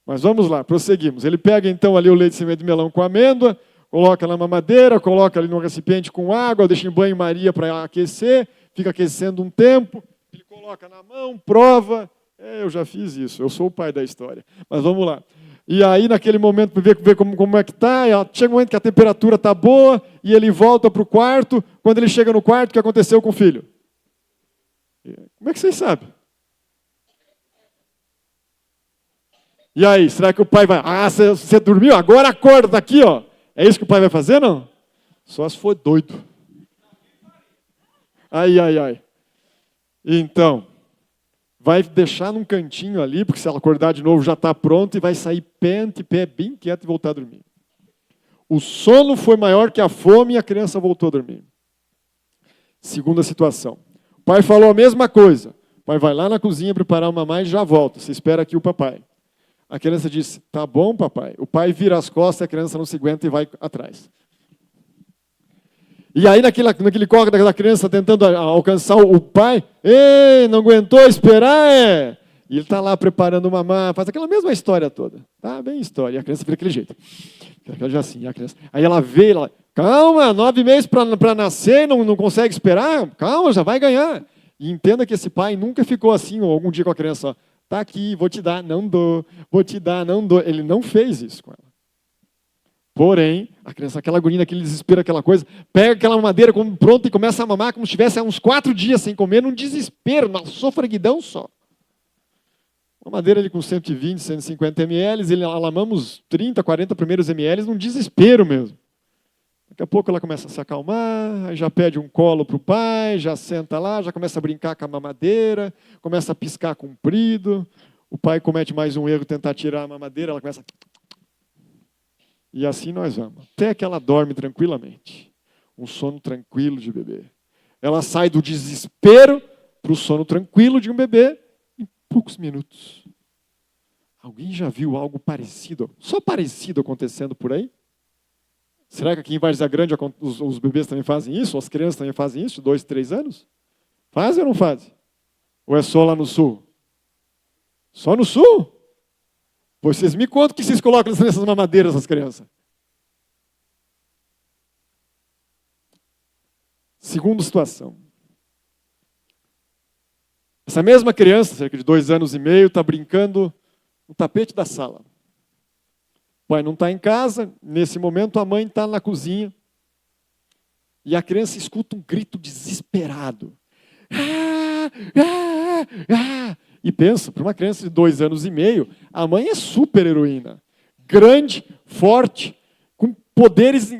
[SPEAKER 8] Mas vamos lá, prosseguimos. Ele pega então ali o leite de semente de melão com amêndoa, coloca na mamadeira, coloca ali no recipiente com água, deixa em banho-maria para aquecer, fica aquecendo um tempo, ele coloca na mão, prova. Eu já fiz isso, eu sou o pai da história. Mas vamos lá. E aí, naquele momento, ver como é que está, chega um momento que a temperatura está boa, e ele volta para o quarto. Quando ele chega no quarto, o que aconteceu com o filho? Como é que vocês sabem? E aí, será que o pai vai... você dormiu? Agora acorda daqui, ó. É isso que o pai vai fazer, não? Só se for doido. Ai. Então, vai deixar num cantinho ali, porque se ela acordar de novo já está pronto, e vai sair pé ante pé, bem quieto e voltar a dormir. O sono foi maior que a fome e a criança voltou a dormir. Segunda situação. O pai falou a mesma coisa. O pai vai lá na cozinha preparar uma mamãe e já volta. Você espera aqui o papai. A criança disse, tá bom, papai. O pai vira as costas, a criança não se aguenta e vai atrás. E aí, naquele corre da criança tentando alcançar o pai, não aguentou esperar, E ele está lá preparando uma mamá, faz aquela mesma história toda. Tá bem história. E a criança fica daquele jeito. Já assim, a criança. Aí ela vê, calma, 9 meses para nascer, não consegue esperar? Calma, já vai ganhar. E entenda que esse pai nunca ficou assim, ou algum dia com a criança, Tá aqui, vou te dar, não dou. Vou te dar, não dou. Ele não fez isso com ela. Porém, a criança, aquela agonia, aquele desespero, aquela coisa, pega aquela mamadeira como pronta e começa a mamar como se estivesse há uns 4 dias sem comer, num desespero, numa sofreguidão só. Uma madeira ali com 120, 150 ml, ela mamamos 30, 40 primeiros ml num desespero mesmo. Daqui a pouco ela começa a se acalmar, aí já pede um colo para o pai, já senta lá, já começa a brincar com a mamadeira, começa a piscar comprido, o pai comete mais um erro, tentar tirar a mamadeira, ela começa a... E assim nós vamos, até que ela dorme tranquilamente. Um sono tranquilo de bebê. Ela sai do desespero para o sono tranquilo de um bebê em poucos minutos. Alguém já viu algo parecido, só parecido acontecendo por aí? Será que aqui em Várzea Grande os bebês também fazem isso? As crianças também fazem isso, 2, 3 anos? Fazem ou não fazem? Ou é só lá no sul? Só no sul? Pois vocês me contam que vocês colocam nessas mamadeiras as crianças. Segunda situação. Essa mesma criança, cerca de 2 anos e meio, está brincando no tapete da sala. O pai não está em casa, nesse momento a mãe está na cozinha. E a criança escuta um grito desesperado. E pensa, para uma criança de 2 anos e meio, a mãe é super heroína. Grande, forte, com poderes,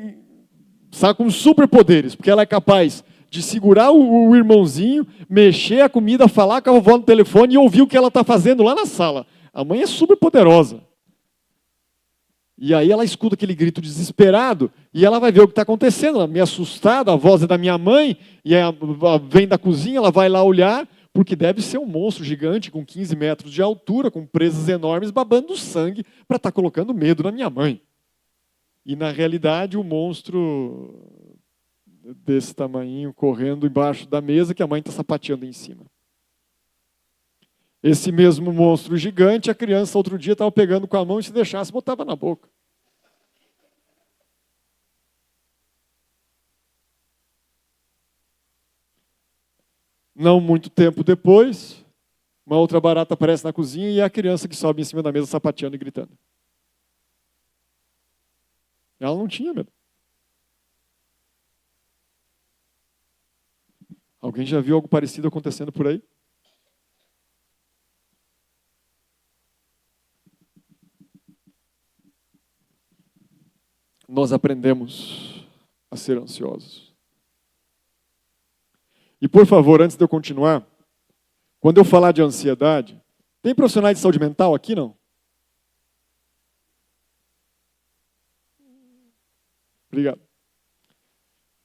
[SPEAKER 8] sabe, com superpoderes, porque ela é capaz de segurar o irmãozinho, mexer a comida, falar com a vovó no telefone e ouvir o que ela está fazendo lá na sala. A mãe é super poderosa. E aí ela escuta aquele grito desesperado e ela vai ver o que está acontecendo. Ela meio assustada, a voz é da minha mãe, e ela vem da cozinha, ela vai lá olhar, porque deve ser um monstro gigante com 15 metros de altura, com presas enormes, babando sangue, para estar colocando medo na minha mãe. E na realidade o monstro desse tamanhinho correndo embaixo da mesa que a mãe está sapateando em cima. Esse mesmo monstro gigante, a criança outro dia estava pegando com a mão e se deixasse, botava na boca. Não muito tempo depois, uma outra barata aparece na cozinha e é a criança que sobe em cima da mesa sapateando e gritando. Ela não tinha medo. Alguém já viu algo parecido acontecendo por aí? Nós aprendemos a ser ansiosos. E por favor, antes de eu continuar, quando eu falar de ansiedade, tem profissionais de saúde mental aqui, não? Obrigado.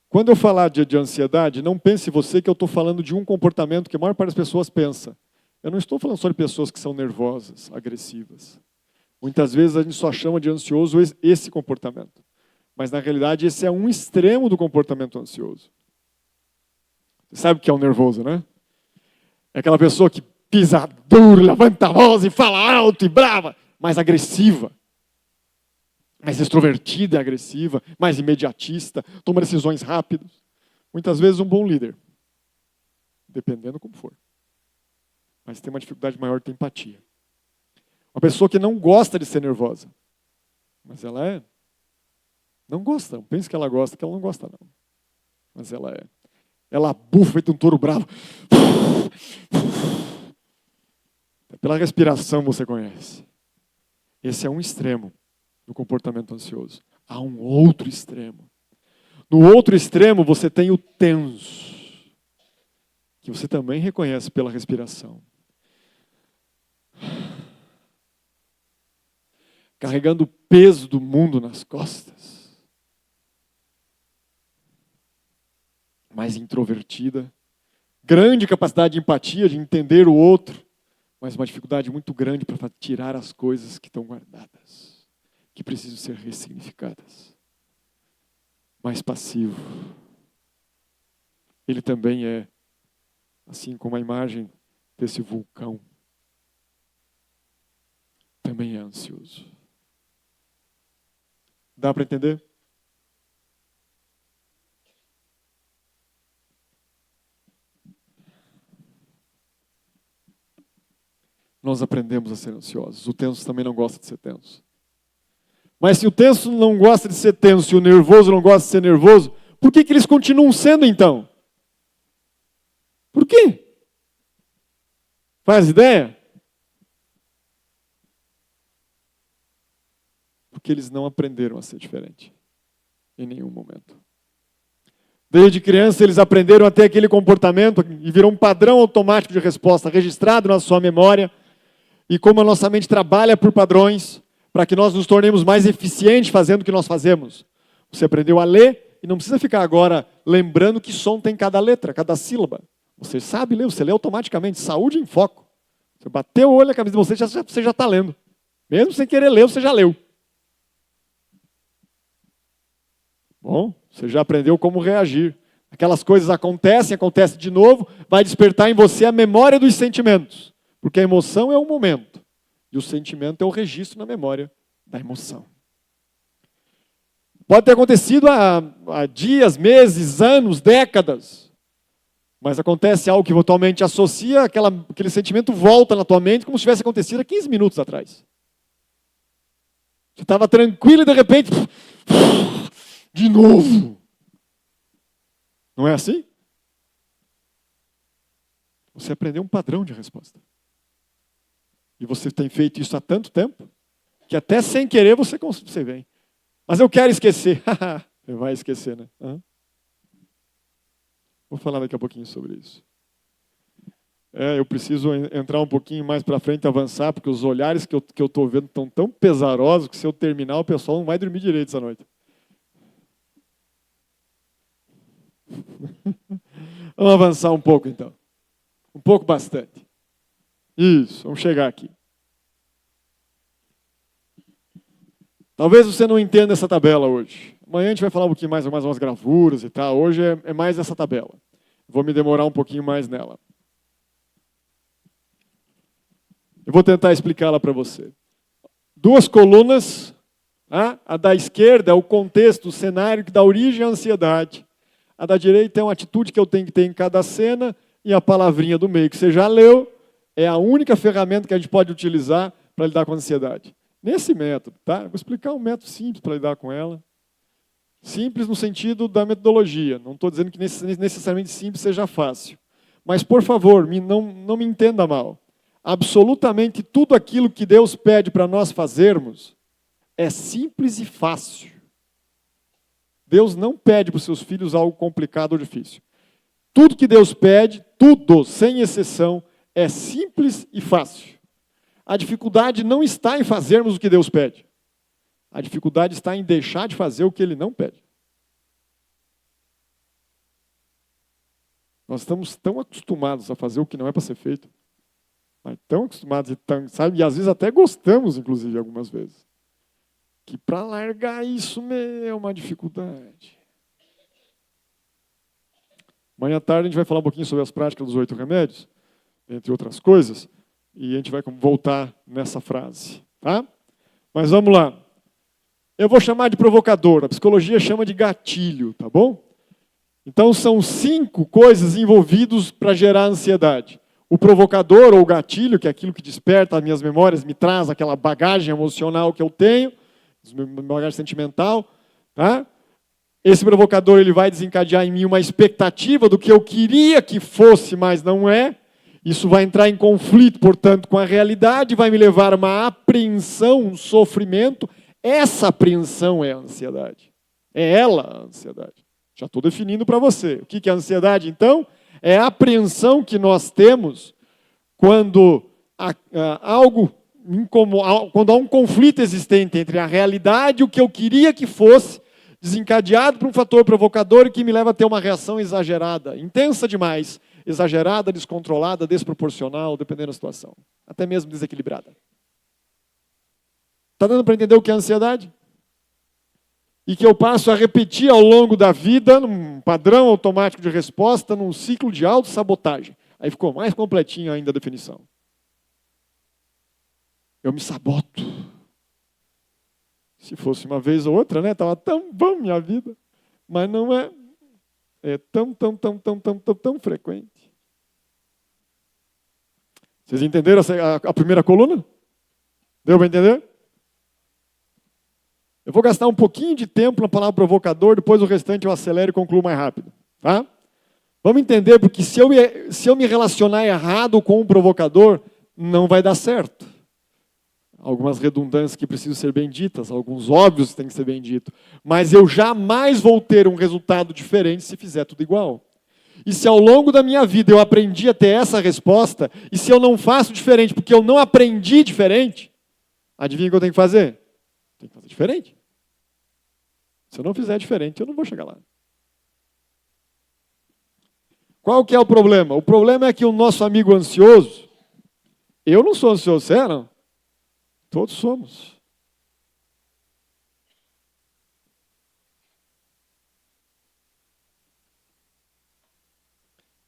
[SPEAKER 8] Quando eu falar de ansiedade, não pense você que eu estou falando de um comportamento que a maior parte das pessoas pensa. Eu não estou falando só de pessoas que são nervosas, agressivas. Muitas vezes a gente só chama de ansioso esse comportamento. Mas na realidade esse é um extremo do comportamento ansioso. Você sabe o que é um nervoso, né? É aquela pessoa que pisa duro, levanta a voz e fala alto e brava, mais agressiva. Mais extrovertida e agressiva, mais imediatista, toma decisões rápidas. Muitas vezes um bom líder, dependendo como for. Mas tem uma dificuldade maior de ter empatia. Uma pessoa que não gosta de ser nervosa, mas ela é. Não gosta, não pense que ela gosta, que ela não gosta não. Mas ela é. Ela bufa feito um touro bravo. Pela respiração você conhece. Esse é um extremo do comportamento ansioso. Há um outro extremo. No outro extremo você tem o tenso, que você também reconhece pela respiração. Carregando o peso do mundo nas costas. Mais introvertida. Grande capacidade de empatia, de entender o outro. Mas uma dificuldade muito grande para tirar as coisas que estão guardadas. Que precisam ser ressignificadas. Mais passivo. Ele também é, assim como a imagem desse vulcão, também é ansioso. Dá para entender? nós aprendemos a ser ansiosos. O tenso também não gosta de ser tenso. Mas se o tenso não gosta de ser tenso e o nervoso não gosta de ser nervoso, por que eles continuam sendo então? Por quê? Faz ideia? Porque eles não aprenderam a ser diferente em nenhum momento. Desde criança eles aprenderam a ter aquele comportamento e virou um padrão automático de resposta registrado na sua memória. E como a nossa mente trabalha por padrões, para que nós nos tornemos mais eficientes fazendo o que nós fazemos. Você aprendeu a ler e não precisa ficar agora lembrando que som tem cada letra, cada sílaba. Você sabe ler, você lê automaticamente. Saúde em foco. Você bateu o olho na camisa de você já está lendo. Mesmo sem querer ler, você já leu. Bom, você já aprendeu como reagir. Aquelas coisas acontecem de novo, vai despertar em você a memória dos sentimentos. Porque a emoção é o momento. E o sentimento é o registro na memória da emoção. Pode ter acontecido há dias, meses, anos, décadas. Mas acontece algo que tua mente associa, aquele sentimento volta na tua mente como se tivesse acontecido há 15 minutos atrás. Você estava tranquilo e de repente... De novo. Não é assim? Você aprendeu um padrão de resposta. E você tem feito isso há tanto tempo, que até sem querer você vem. Mas eu quero esquecer. Você vai esquecer, né? Vou falar daqui a pouquinho sobre isso. Eu preciso entrar um pouquinho mais para frente e avançar, porque os olhares que eu estou vendo estão tão pesarosos que se eu terminar, o pessoal não vai dormir direito essa noite. Vamos avançar um pouco, então. Um pouco bastante. Isso, vamos chegar aqui. Talvez você não entenda essa tabela hoje. Amanhã a gente vai falar um pouquinho mais umas gravuras e tal. Hoje é mais essa tabela. Vou me demorar um pouquinho mais nela. Eu vou tentar explicá-la para você. 2 colunas. A da esquerda é o contexto, o cenário que dá origem à ansiedade. A da direita é uma atitude que eu tenho que ter em cada cena. E a palavrinha do meio que você já leu é a única ferramenta que a gente pode utilizar para lidar com a ansiedade. Nesse método, tá? Eu vou explicar um método simples para lidar com ela. Simples no sentido da metodologia. Não estou dizendo que necessariamente simples seja fácil. Mas, por favor, não me entenda mal. Absolutamente tudo aquilo que Deus pede para nós fazermos é simples e fácil. Deus não pede para os seus filhos algo complicado ou difícil. Tudo que Deus pede, tudo, sem exceção, é simples e fácil. A dificuldade não está em fazermos o que Deus pede. A dificuldade está em deixar de fazer o que Ele não pede. Nós estamos tão acostumados a fazer o que não é para ser feito. Mas tão acostumados, sabe? E às vezes até gostamos, inclusive, algumas vezes. Que para largar isso é uma dificuldade. Amanhã à tarde a gente vai falar um pouquinho sobre as práticas dos 8 remédios, entre outras coisas, e a gente vai voltar nessa frase, tá? Mas vamos lá. Eu vou chamar de provocador, a psicologia chama de gatilho, tá bom? Então são 5 coisas envolvidas para gerar ansiedade. O provocador ou o gatilho, que é aquilo que desperta as minhas memórias, me traz aquela bagagem emocional que eu tenho, bagagem sentimental, tá? Esse provocador ele vai desencadear em mim uma expectativa do que eu queria que fosse, mas não é. Isso vai entrar em conflito, portanto, com a realidade, vai me levar a uma apreensão, um sofrimento. Essa apreensão é a ansiedade. É ela a ansiedade. Já estou definindo para você. O que é a ansiedade, então? É a apreensão que nós temos quando quando há um conflito existente entre a realidade e o que eu queria que fosse, desencadeado por um fator provocador e que me leva a ter uma reação exagerada, intensa demais, exagerada, descontrolada, desproporcional, dependendo da situação, até mesmo desequilibrada. Está dando para entender o que é ansiedade? E que eu passo a repetir ao longo da vida, num padrão automático de resposta, num ciclo de autossabotagem. Aí ficou mais completinho ainda a definição. Eu me saboto. Se fosse uma vez ou outra, né? Estava tão bom minha vida. Mas não é. É tão frequente. Vocês entenderam a primeira coluna? Deu para entender? Eu vou gastar um pouquinho de tempo na palavra provocador, depois o restante eu acelero e concluo mais rápido. Tá? Vamos entender, porque se eu me relacionar errado com o provocador, não vai dar certo. Algumas redundâncias que precisam ser bem ditas, alguns óbvios que têm que ser bem ditos. Mas eu jamais vou ter um resultado diferente se fizer tudo igual. E se ao longo da minha vida eu aprendi a ter essa resposta, e se eu não faço diferente porque eu não aprendi diferente, adivinha o que eu tenho que fazer? Tenho que fazer diferente. Se eu não fizer diferente, eu não vou chegar lá. Qual que é o problema? O problema é que o nosso amigo ansioso, eu não sou ansioso, você é, não? Todos somos.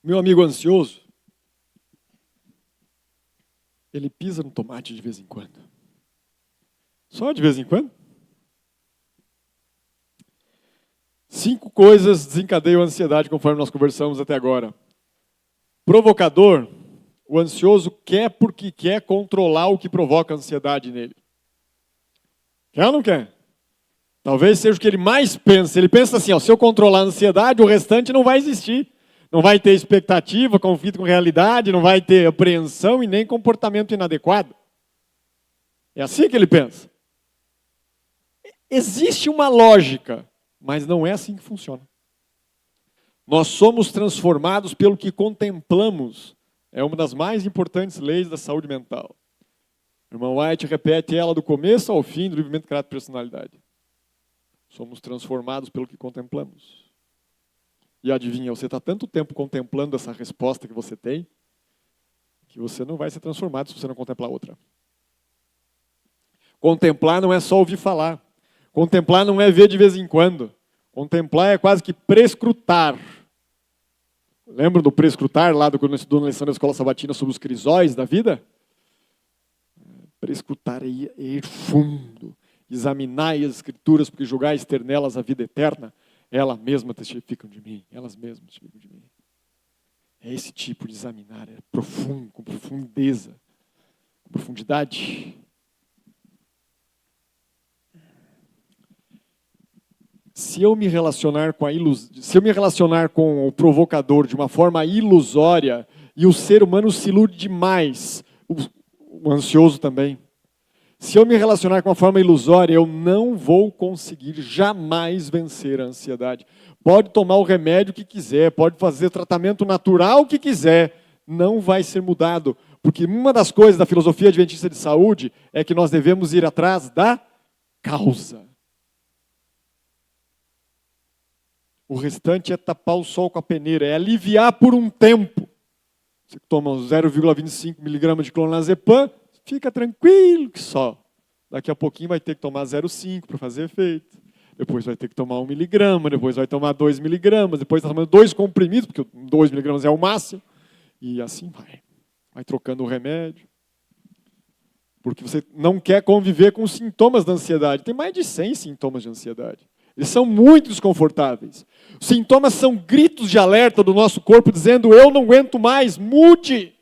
[SPEAKER 8] Meu amigo ansioso, ele pisa no tomate de vez em quando. Só de vez em quando. 5 coisas desencadeiam a ansiedade, conforme nós conversamos até agora. Provocador, o ansioso quer porque quer controlar o que provoca ansiedade nele. Quer ou não quer? Talvez seja o que ele mais pensa. Ele pensa assim, ó, se eu controlar a ansiedade, o restante não vai existir. Não vai ter expectativa, conflito com realidade, não vai ter apreensão e nem comportamento inadequado. É assim que ele pensa. Existe uma lógica, mas não é assim que funciona. Nós somos transformados pelo que contemplamos. É uma das mais importantes leis da saúde mental. O irmão White repete ela do começo ao fim do Livramento de Caráter e Personalidade. Somos transformados pelo que contemplamos. E adivinha, você está tanto tempo contemplando essa resposta que você tem, que você não vai ser transformado se você não contemplar outra. Contemplar não é só ouvir falar. Contemplar não é ver de vez em quando. Contemplar é quase que prescrutar. Lembram do prescrutar, lá quando nós estudamos na lição da escola sabatina sobre os crisóis da vida? Prescrutar é ir fundo. Examinar as escrituras, porque julgais ter nelas a vida eterna. Elas mesmas testificam de mim. Elas mesmas testificam de mim. É esse tipo de examinar. É profundo, com profundeza. Com profundidade. Se eu me relacionar com o provocador de uma forma ilusória, e o ser humano se ilude demais, o ansioso também. Se eu me relacionar com uma forma ilusória, eu não vou conseguir jamais vencer a ansiedade. Pode tomar o remédio que quiser, pode fazer o tratamento natural que quiser, não vai ser mudado. Porque uma das coisas da filosofia adventista de saúde é que nós devemos ir atrás da causa. O restante é tapar o sol com a peneira, é aliviar por um tempo. Você toma 0,25 miligramas de clonazepam, fica tranquilo que só. Daqui a pouquinho vai ter que tomar 0,5 para fazer efeito. Depois vai ter que tomar 1 miligrama, depois vai tomar 2 miligramas, depois está tomando 2 comprimidos, porque 2 miligramas é o máximo. E assim vai. Vai trocando o remédio. Porque você não quer conviver com os sintomas da ansiedade. Tem mais de 100 sintomas de ansiedade. Eles são muito desconfortáveis. Os sintomas são gritos de alerta do nosso corpo dizendo, eu não aguento mais, mude.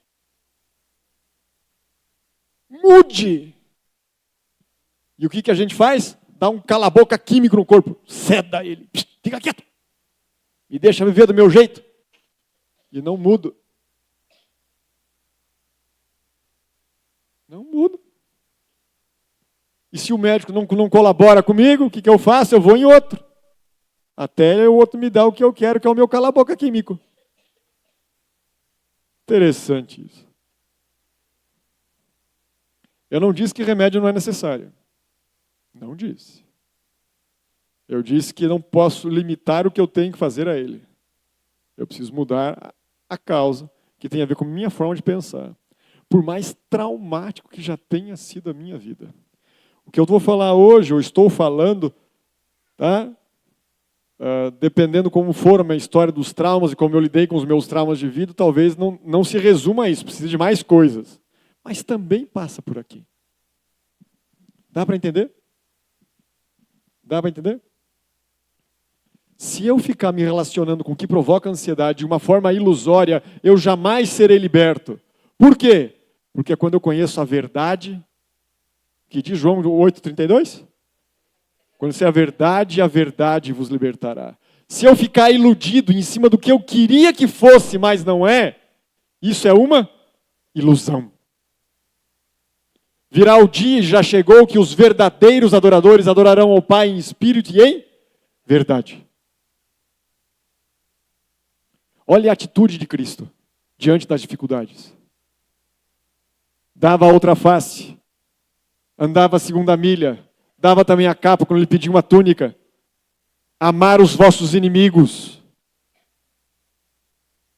[SPEAKER 8] Mude. E o que a gente faz? Dá um cala-boca químico no corpo. Ceda ele. Fica quieto. Me deixa viver do meu jeito. E não mudo. Não mudo. E se o médico não colabora comigo, o que eu faço? Eu vou em outro. Até o outro me dá o que eu quero, que é o meu cala-boca químico. Interessante isso. Eu não disse que remédio não é necessário. Não disse. Eu disse que não posso limitar o que eu tenho que fazer a ele. Eu preciso mudar a causa, que tem a ver com a minha forma de pensar. Por mais traumático que já tenha sido a minha vida. O que eu vou falar hoje, eu estou falando, tá? Dependendo como for a minha história dos traumas e como eu lidei com os meus traumas de vida, talvez não se resuma a isso, precisa de mais coisas. Mas também passa por aqui. Dá para entender? Dá para entender? Se eu ficar me relacionando com o que provoca ansiedade de uma forma ilusória, eu jamais serei liberto. Por quê? Porque é quando eu conheço a verdade, que diz João 8,32? Quando você é a verdade vos libertará. Se eu ficar iludido em cima do que eu queria que fosse, mas não é, isso é uma ilusão. Virá o dia, já chegou, que os verdadeiros adoradores adorarão ao Pai em espírito e em verdade. Olha a atitude de Cristo diante das dificuldades. Dava a outra face, andava a segunda milha, dava também a capa quando ele pediu uma túnica. Amar os vossos inimigos.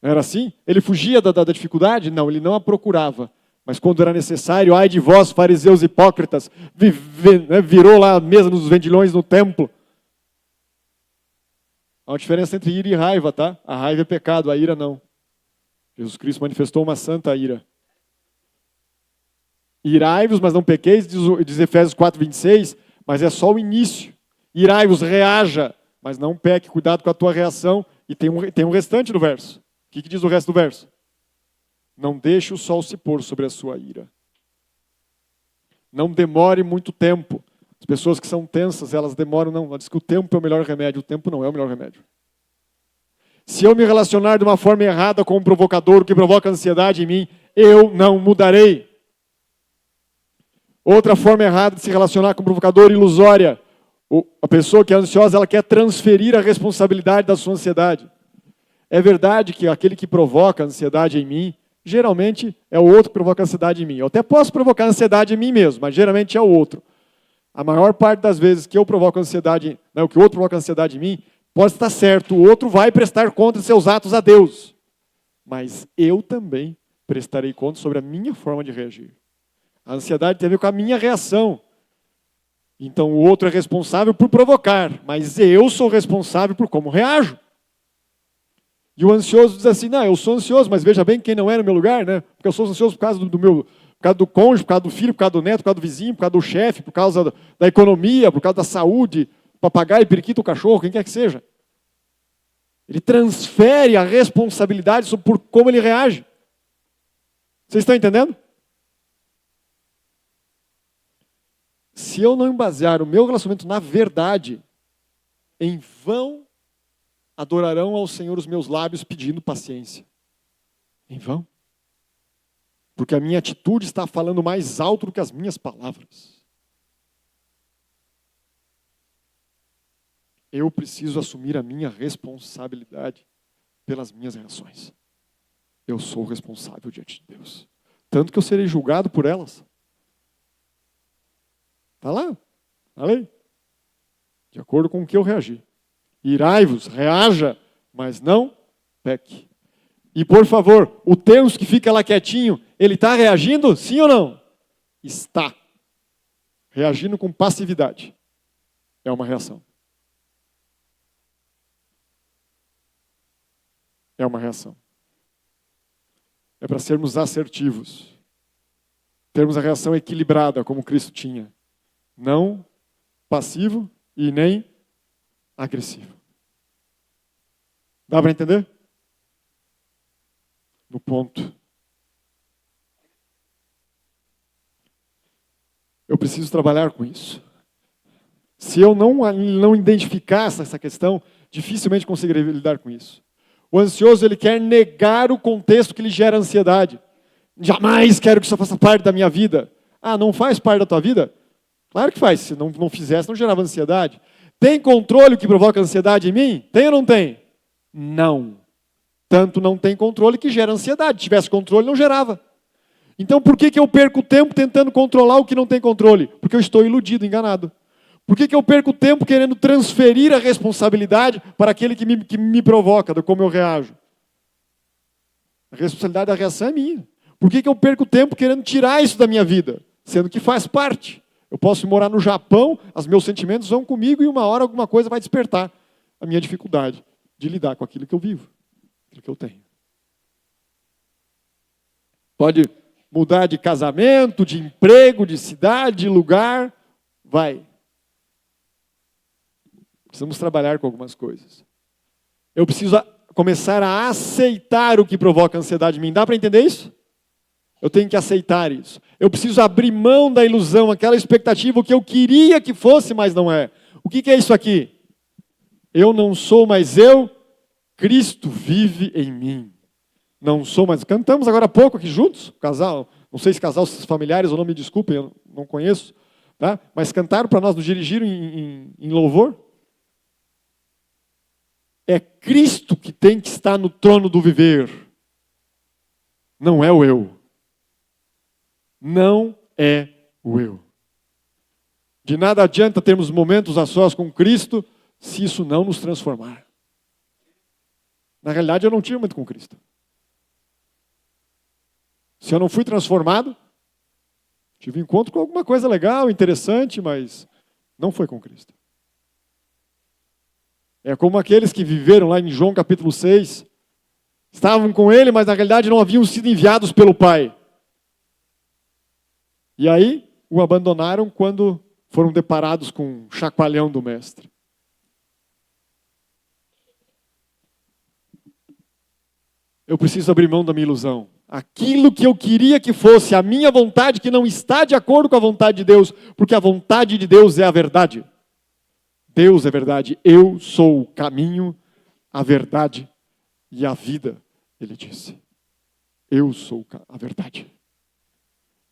[SPEAKER 8] Não era assim? Ele fugia da dificuldade? Não, ele não a procurava. Mas quando era necessário, ai de vós, fariseus hipócritas, virou lá a mesa nos vendilhões no templo. Há uma diferença entre ira e raiva, tá? A raiva é pecado, a ira não. Jesus Cristo manifestou uma santa ira. Irai-vos, mas não pequeis, diz Efésios 4,26, mas é só o início. Irai-vos, reaja, mas não peque, cuidado com a tua reação. E tem um restante do verso. O que diz o resto do verso? Não deixe o sol se pôr sobre a sua ira. Não demore muito tempo. As pessoas que são tensas, elas demoram, não. Ela diz que o tempo é o melhor remédio. O tempo não é o melhor remédio. Se eu me relacionar de uma forma errada com um provocador, o que provoca ansiedade em mim, eu não mudarei. Outra forma errada de se relacionar com um provocador ilusória. A pessoa que é ansiosa, ela quer transferir a responsabilidade da sua ansiedade. É verdade que aquele que provoca ansiedade em mim, geralmente é o outro que provoca ansiedade em mim. Eu até posso provocar ansiedade em mim mesmo, mas geralmente é o outro. A maior parte das vezes que eu provoco ansiedade, não, que o outro provoca ansiedade em mim, pode estar certo, o outro vai prestar conta de seus atos a Deus. Mas eu também prestarei conta sobre a minha forma de reagir. A ansiedade tem a ver com a minha reação. Então o outro é responsável por provocar, mas eu sou responsável por como reajo. E o ansioso diz assim, não, eu sou ansioso, mas veja bem quem não é no meu lugar, né? Porque eu sou ansioso por causa por causa do cônjuge, por causa do filho, por causa do neto, por causa do vizinho, por causa do chefe, por causa da economia, por causa da saúde, papagaio, periquito, cachorro, quem quer que seja. Ele transfere a responsabilidade por como ele reage. Vocês estão entendendo? Se eu não basear o meu relacionamento na verdade, em vão adorarão ao Senhor os meus lábios pedindo paciência. Em vão. Porque a minha atitude está falando mais alto do que as minhas palavras. Eu preciso assumir a minha responsabilidade pelas minhas reações. Eu sou responsável diante de Deus. Tanto que eu serei julgado por elas. Está lá, a lei. De acordo com o que eu reagi. Irai-vos, reaja, mas não peque. E por favor, o Deus que fica lá quietinho, ele está reagindo? Sim ou não? Está. Reagindo com passividade. É uma reação. É uma reação. É para sermos assertivos. Termos a reação equilibrada, como Cristo tinha. Não passivo e nem agressivo. Dá para entender? No ponto. Eu preciso trabalhar com isso. Se eu não identificar essa questão, dificilmente conseguirei lidar com isso. O ansioso, ele quer negar o contexto que lhe gera ansiedade. Jamais quero que isso faça parte da minha vida. Ah, não faz parte da tua vida? Claro que faz. Se não fizesse, não gerava ansiedade. Tem controle o que provoca ansiedade em mim? Tem ou não tem? Não. Tanto não tem controle que gera ansiedade. Se tivesse controle, não gerava. Então, por que eu perco tempo tentando controlar o que não tem controle? Porque eu estou iludido, enganado. Por que eu perco tempo querendo transferir a responsabilidade para aquele que me provoca, de como eu reajo? A responsabilidade da reação é minha. Por que eu perco tempo querendo tirar isso da minha vida? Sendo que faz parte. Eu posso morar no Japão, os meus sentimentos vão comigo e uma hora alguma coisa vai despertar a minha dificuldade de lidar com aquilo que eu vivo, aquilo que eu tenho. Pode mudar de casamento, de emprego, de cidade, de lugar, vai. Precisamos trabalhar com algumas coisas. Eu preciso começar a aceitar o que provoca ansiedade em mim. Dá para entender isso? Eu tenho que aceitar isso. Eu preciso abrir mão da ilusão, aquela expectativa, o que eu queria que fosse, mas não é. O que é isso aqui? Eu não sou mais eu, Cristo vive em mim. Não sou mais... Cantamos agora há pouco aqui juntos, casal, não sei se casal, se familiares ou não, me desculpem, eu não conheço, tá? Mas cantaram para nós, nos dirigiram em louvor. É Cristo que tem que estar no trono do viver. Não é o eu. Não é o eu. De nada adianta termos momentos a sós com Cristo se isso não nos transformar. Na realidade, eu não tive muito com Cristo. Se eu não fui transformado, tive encontro com alguma coisa legal, interessante, mas não foi com Cristo. É como aqueles que viveram lá em João capítulo 6, estavam com ele, mas na realidade não haviam sido enviados pelo Pai. E aí o abandonaram quando foram deparados com um chacoalhão do Mestre. Eu preciso abrir mão da minha ilusão. Aquilo que eu queria que fosse, a minha vontade que não está de acordo com a vontade de Deus, porque a vontade de Deus é a verdade. Deus é verdade. Eu sou o caminho, a verdade e a vida, ele disse. Eu sou a verdade.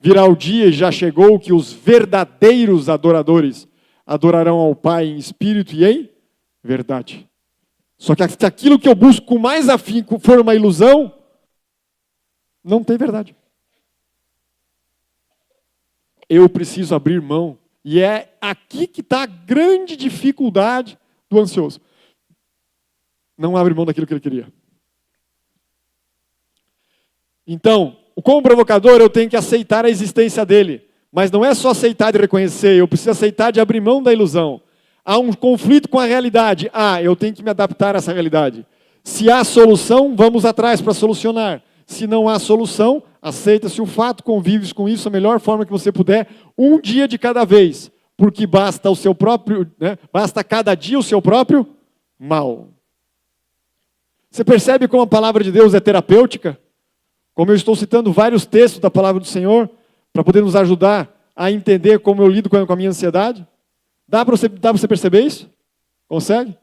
[SPEAKER 8] Virá o dia e já chegou que os verdadeiros adoradores adorarão ao Pai em espírito e em verdade. Só que se aquilo que eu busco com mais afinco for uma ilusão, não tem verdade. Eu preciso abrir mão. E é aqui que está a grande dificuldade do ansioso. Não abre mão daquilo que ele queria. Então, como provocador, eu tenho que aceitar a existência dele. Mas não é só aceitar e reconhecer, eu preciso aceitar de abrir mão da ilusão. Há um conflito com a realidade. Eu tenho que me adaptar a essa realidade. Se há solução, vamos atrás para solucionar. Se não há solução, aceita-se o fato, convives com isso da melhor forma que você puder, um dia de cada vez, porque basta o seu próprio, basta cada dia o seu próprio mal. Você percebe como a palavra de Deus é terapêutica? Como eu estou citando vários textos da palavra do Senhor, para poder nos ajudar a entender como eu lido com a minha ansiedade? Dá para você perceber isso? Consegue?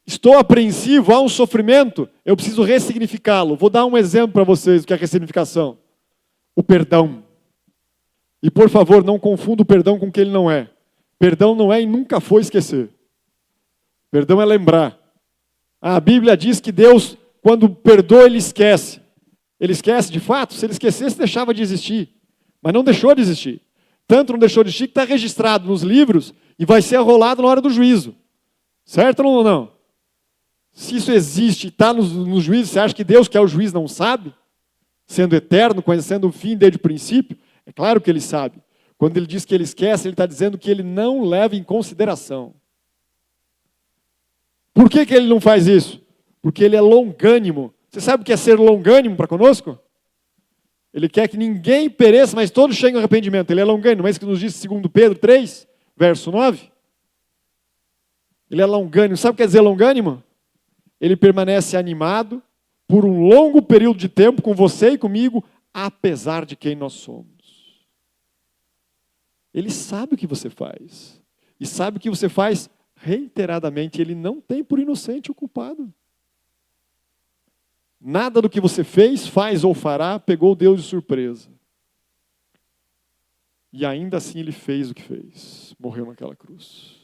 [SPEAKER 8] Estou apreensivo, há um sofrimento, eu preciso ressignificá-lo. Vou dar um exemplo para vocês do que é ressignificação. O perdão. E por favor, não confunda o perdão com o que ele não é. Perdão não é e nunca foi esquecer. Perdão é lembrar. A Bíblia diz que Deus, quando perdoa, ele esquece. Ele esquece de fato? Se ele esquecesse, deixava de existir. Mas não deixou de existir. Tanto não deixou de existir que está registrado nos livros e vai ser arrolado na hora do juízo. Certo ou não? Se isso existe e está no juízo, você acha que Deus, que é o juiz, não sabe? Sendo eterno, conhecendo o fim desde o princípio? É claro que ele sabe. Quando ele diz que ele esquece, ele está dizendo que ele não leva em consideração. Por que ele não faz isso? Porque ele é longânimo. Você sabe o que é ser longânimo para conosco? Ele quer que ninguém pereça, mas todos cheguem ao arrependimento. Ele é longânimo, é isso que nos diz 2 Pedro 3, verso 9. Ele é longânimo. Sabe o que quer dizer longânimo? Ele permanece animado por um longo período de tempo com você e comigo, apesar de quem nós somos. Ele sabe o que você faz. E sabe o que você faz reiteradamente. Ele não tem por inocente o culpado. Nada do que você fez, faz ou fará pegou Deus de surpresa. E ainda assim ele fez o que fez. Morreu naquela cruz.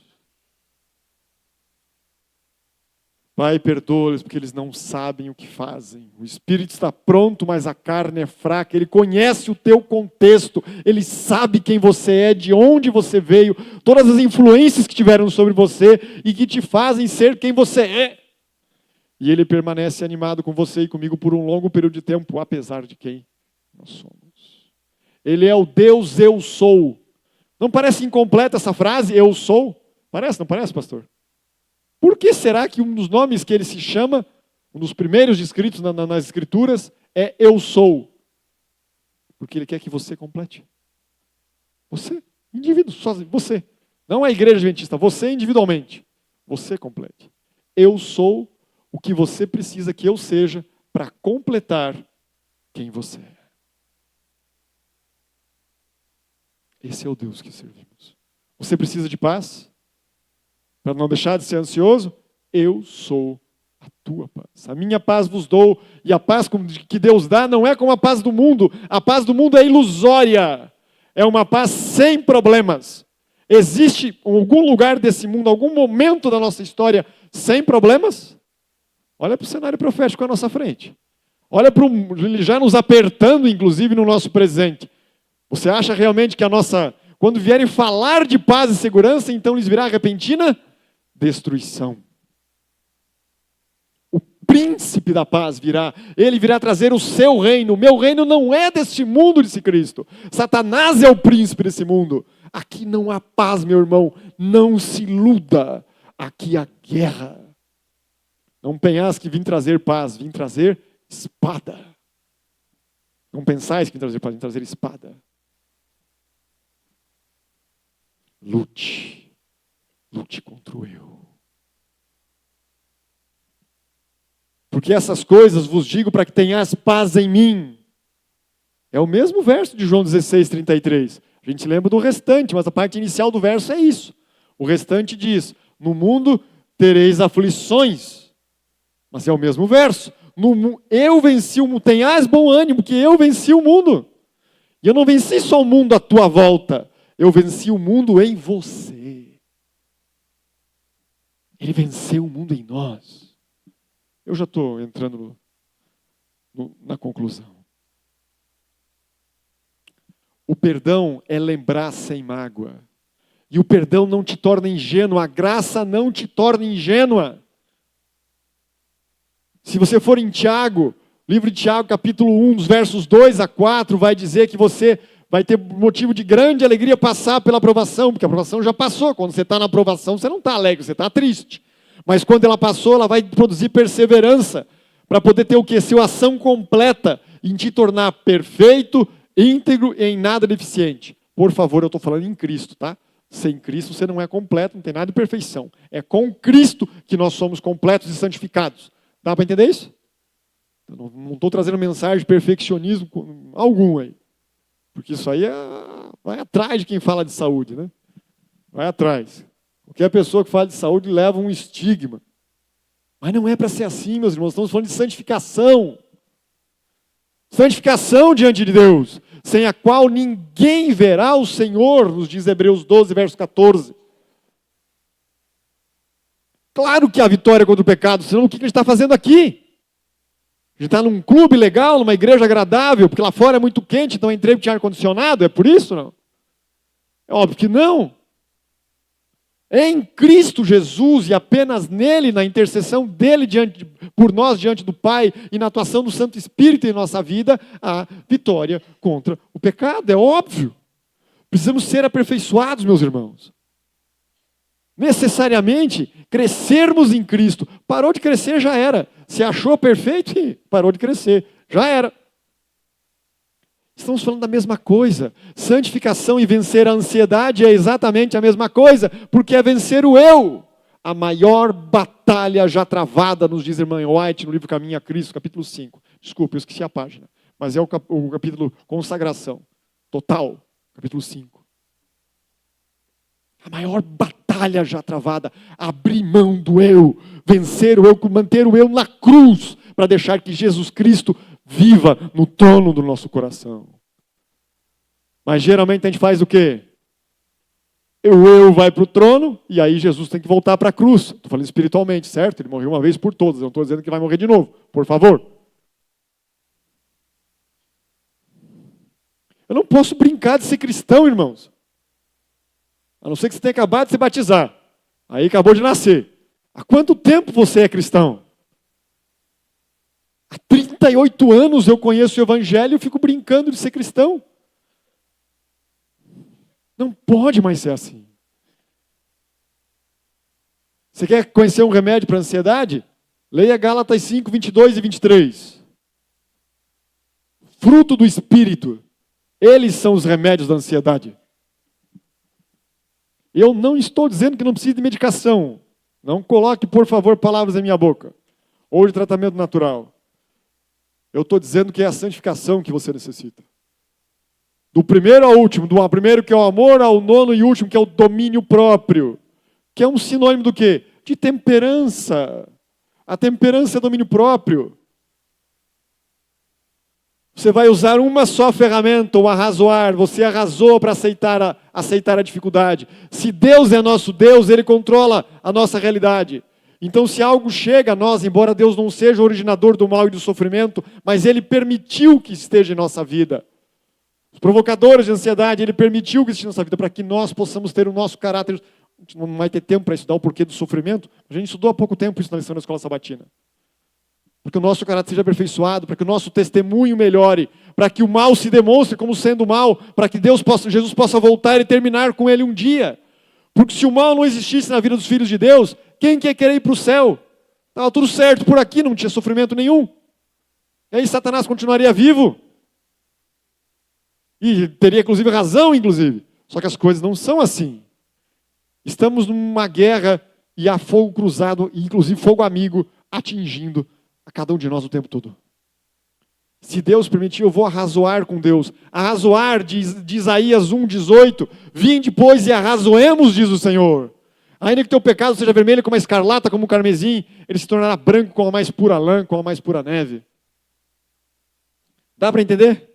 [SPEAKER 8] Pai, perdoa-lhes porque eles não sabem o que fazem. O espírito está pronto, mas a carne é fraca. Ele conhece o teu contexto. Ele sabe quem você é, de onde você veio, todas as influências que tiveram sobre você e que te fazem ser quem você é. E ele permanece animado com você e comigo por um longo período de tempo, apesar de quem nós somos. Ele é o Deus eu sou. Não parece incompleta essa frase, eu sou? Parece, não parece, pastor? Por que será que um dos nomes que ele se chama, um dos primeiros descritos nas Escrituras, é eu sou? Porque ele quer que você complete. Você, indivíduo, sozinho, você. Não a igreja adventista, você individualmente. Você complete. Eu sou o que você precisa que eu seja para completar quem você é. Esse é o Deus que servimos. Você precisa de paz? Para não deixar de ser ansioso? Eu sou a tua paz. A minha paz vos dou, e a paz que Deus dá não é como a paz do mundo. A paz do mundo é ilusória. É uma paz sem problemas. Existe algum lugar desse mundo, algum momento da nossa história sem problemas? Olha para o cenário profético à nossa frente. Olha para ele já nos apertando, inclusive, no nosso presente. Você acha realmente que quando vierem falar de paz e segurança, então lhes virá repentina destruição? O príncipe da paz virá, ele virá trazer o seu reino. O meu reino não é deste mundo, disse Cristo. Satanás é o príncipe desse mundo. Aqui não há paz, meu irmão, não se iluda. Aqui há guerra. Não pensasse que vim trazer paz, vim trazer espada. Não pensais que vim trazer paz, vim trazer espada. Lute contra o eu. Porque essas coisas vos digo para que tenhas paz em mim. É o mesmo verso de João 16:33. A gente lembra do restante, mas a parte inicial do verso é isso. O restante diz, no mundo tereis aflições. Mas é o mesmo verso. Eu venci o mundo, tenhas bom ânimo, que eu venci o mundo. E eu não venci só o mundo à tua volta. Eu venci o mundo em você. Ele venceu o mundo em nós. Eu já estou entrando na conclusão. O perdão é lembrar sem mágoa. E o perdão não te torna ingênuo. A graça não te torna ingênua. Se você for em Tiago, livro de Tiago, capítulo 1, dos versos 2 a 4, vai dizer que você vai ter motivo de grande alegria passar pela aprovação, porque a aprovação já passou. Quando você está na aprovação, você não está alegre, você está triste. Mas quando ela passou, ela vai produzir perseverança, para poder ter o quê? Sua ação completa, em te tornar perfeito, íntegro e em nada deficiente. Por favor, eu estou falando em Cristo, tá? Sem Cristo você não é completo, não tem nada de perfeição. É com Cristo que nós somos completos e santificados. Dá para entender isso? Eu não estou trazendo mensagem de perfeccionismo algum aí. Porque isso aí vai atrás de quem fala de saúde, né? Vai atrás. Qualquer pessoa que fala de saúde leva um estigma. Mas não é para ser assim, meus irmãos. Estamos falando de santificação. Santificação diante de Deus, sem a qual ninguém verá o Senhor, nos diz Hebreus 12, verso 14. Claro que há vitória contra o pecado, senão o que a gente está fazendo aqui? A gente está num clube legal, numa igreja agradável, porque lá fora é muito quente, então entrei porque tinha ar-condicionado, é por isso, não? É óbvio que não. Em Cristo Jesus e apenas nele, na intercessão dele por nós diante do Pai e na atuação do Santo Espírito em nossa vida, há vitória contra o pecado, é óbvio. Precisamos ser aperfeiçoados, meus irmãos. Necessariamente, crescermos em Cristo. Parou de crescer, já era. Se achou perfeito, parou de crescer, já era. Estamos falando da mesma coisa. Santificação e vencer a ansiedade é exatamente a mesma coisa, porque é vencer o eu. A maior batalha já travada, nos diz a irmã White no livro Caminho a Cristo, capítulo 5. Desculpa, eu esqueci a página. Mas é o capítulo Consagração. Total, capítulo 5. A maior batalha já travada. Abrir mão do eu. Vencer o eu, manter o eu na cruz, para deixar que Jesus Cristo viva no trono do nosso coração. Mas geralmente a gente faz o quê? O eu vai para o trono e aí Jesus tem que voltar para a cruz. Estou falando espiritualmente, certo? Ele morreu uma vez por todas. Eu não estou dizendo que vai morrer de novo. Por favor. Eu não posso brincar de ser cristão, irmãos. A não ser que você tenha acabado de se batizar. Aí acabou de nascer. Há quanto tempo você é cristão? Há 38 anos eu conheço o Evangelho e fico brincando de ser cristão. Não pode mais ser assim. Você quer conhecer um remédio para a ansiedade? Leia Gálatas 5, 22 e 23. Fruto do Espírito. Eles são os remédios da ansiedade. Eu não estou dizendo que não precisa de medicação. Não coloque, por favor, palavras em minha boca. Ou de tratamento natural. Eu estou dizendo que é a santificação que você necessita. Do primeiro ao último, do primeiro que é o amor, ao nono e último que é o domínio próprio. Que é um sinônimo do quê? De temperança. A temperança é domínio próprio. Você vai usar uma só ferramenta, o arrazoar. Você arrasou para aceitar a dificuldade. Se Deus é nosso Deus, Ele controla a nossa realidade. Então, se algo chega a nós, embora Deus não seja o originador do mal e do sofrimento, mas Ele permitiu que esteja em nossa vida. Os provocadores de ansiedade, Ele permitiu que esteja em nossa vida, para que nós possamos ter o nosso caráter. A gente não vai ter tempo para estudar o porquê do sofrimento. A gente estudou há pouco tempo isso na lição da escola sabatina. Para que o nosso caráter seja aperfeiçoado, para que o nosso testemunho melhore, para que o mal se demonstre como sendo mal, para que Jesus possa voltar e terminar com ele um dia. Porque se o mal não existisse na vida dos filhos de Deus, quem quer querer ir para o céu? Estava tudo certo por aqui, não tinha sofrimento nenhum. E aí Satanás continuaria vivo. E teria inclusive razão, inclusive. Só que as coisas não são assim. Estamos numa guerra e há fogo cruzado, e inclusive fogo amigo, atingindo a cada um de nós o tempo todo. Se Deus permitir, eu vou arrazoar com Deus. Arrazoar, de Isaías 1,18. Vinde, pois, e arrazoemos, diz o Senhor. Ainda que teu pecado seja vermelho como a escarlata, como o carmesim, ele se tornará branco como a mais pura lã, como a mais pura neve. Dá para entender?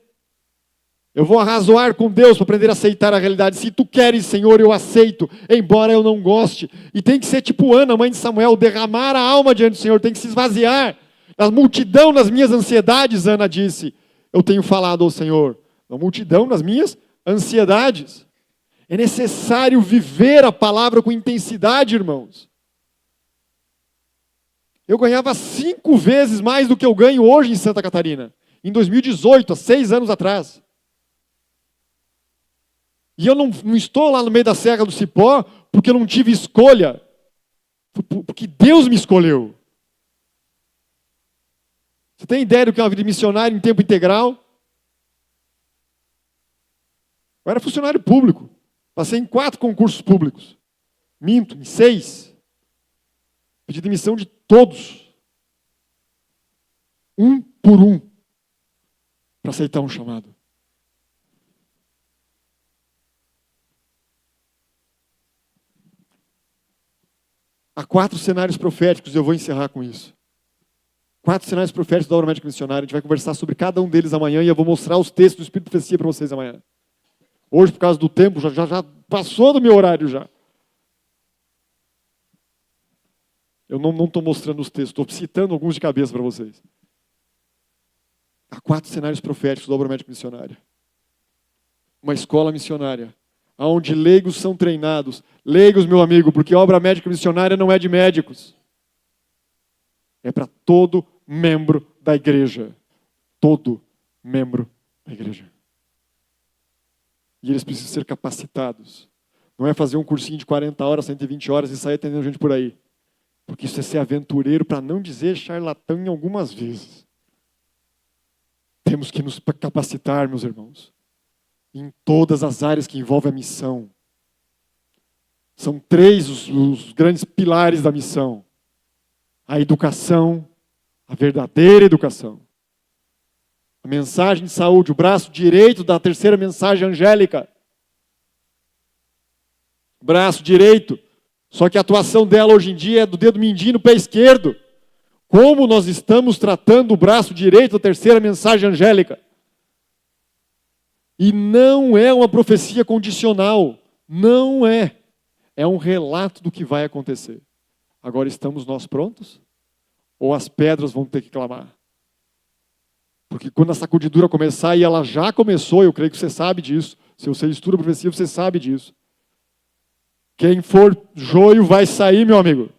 [SPEAKER 8] Eu vou arrazoar com Deus para aprender a aceitar a realidade. Se tu queres, Senhor, eu aceito, embora eu não goste. E tem que ser tipo Ana, mãe de Samuel, derramar a alma diante do Senhor, tem que se esvaziar. Na multidão das minhas ansiedades, Ana disse, eu tenho falado ao Senhor. Na multidão das minhas ansiedades. É necessário viver a palavra com intensidade, irmãos. Eu ganhava 5 vezes mais do que eu ganho hoje em Santa Catarina. Em 2018, há 6 anos atrás. E eu não estou lá no meio da Serra do Cipó porque eu não tive escolha. Porque Deus me escolheu. Você tem ideia do que é uma vida missionária em tempo integral? Eu era funcionário público. Passei em 4 concursos públicos. Minto, em 6. Pedi demissão de todos. Um por um. Para aceitar um chamado. Há 4 cenários proféticos, e eu vou encerrar com isso. 4 cenários proféticos da obra médica missionária. A gente vai conversar sobre cada um deles amanhã e eu vou mostrar os textos do Espírito de Profecia para vocês amanhã. Hoje, por causa do tempo, já passou do meu horário já. Eu não estou mostrando os textos, estou citando alguns de cabeça para vocês. Há 4 cenários proféticos da obra médica missionária. Uma escola missionária, onde leigos são treinados. Leigos, meu amigo, porque a obra médica missionária não é de médicos. É para todo membro da igreja. Todo membro da igreja. E eles precisam ser capacitados. Não é fazer um cursinho de 40 horas, 120 horas e sair atendendo gente por aí. Porque isso é ser aventureiro, para não dizer charlatão em algumas vezes. Temos que nos capacitar, meus irmãos. Em todas as áreas que envolvem a missão. São 3 os grandes pilares da missão. A educação, a verdadeira educação. A mensagem de saúde, o braço direito da terceira mensagem angélica. Braço direito. Só que a atuação dela hoje em dia é do dedo mindinho no pé esquerdo. Como nós estamos tratando o braço direito da terceira mensagem angélica? E não é uma profecia condicional. Não é. É um relato do que vai acontecer. Agora, estamos nós prontos? Ou as pedras vão ter que clamar? Porque quando a sacudidura começar, e ela já começou, eu creio que você sabe disso. Se você estuda a profecia, você sabe disso. Quem for joio vai sair, meu amigo.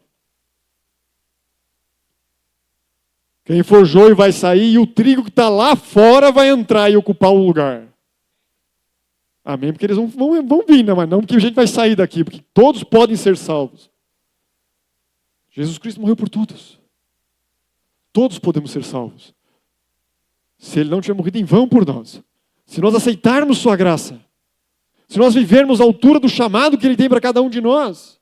[SPEAKER 8] Quem for joio vai sair e o trigo que está lá fora vai entrar e ocupar o lugar. Amém? Porque eles vão vir, mas não porque a gente vai sair daqui, porque todos podem ser salvos. Jesus Cristo morreu por todos. Todos podemos ser salvos. Se Ele não tiver morrido em vão por nós. Se nós aceitarmos Sua graça. Se nós vivermos à altura do chamado que Ele tem para cada um de nós.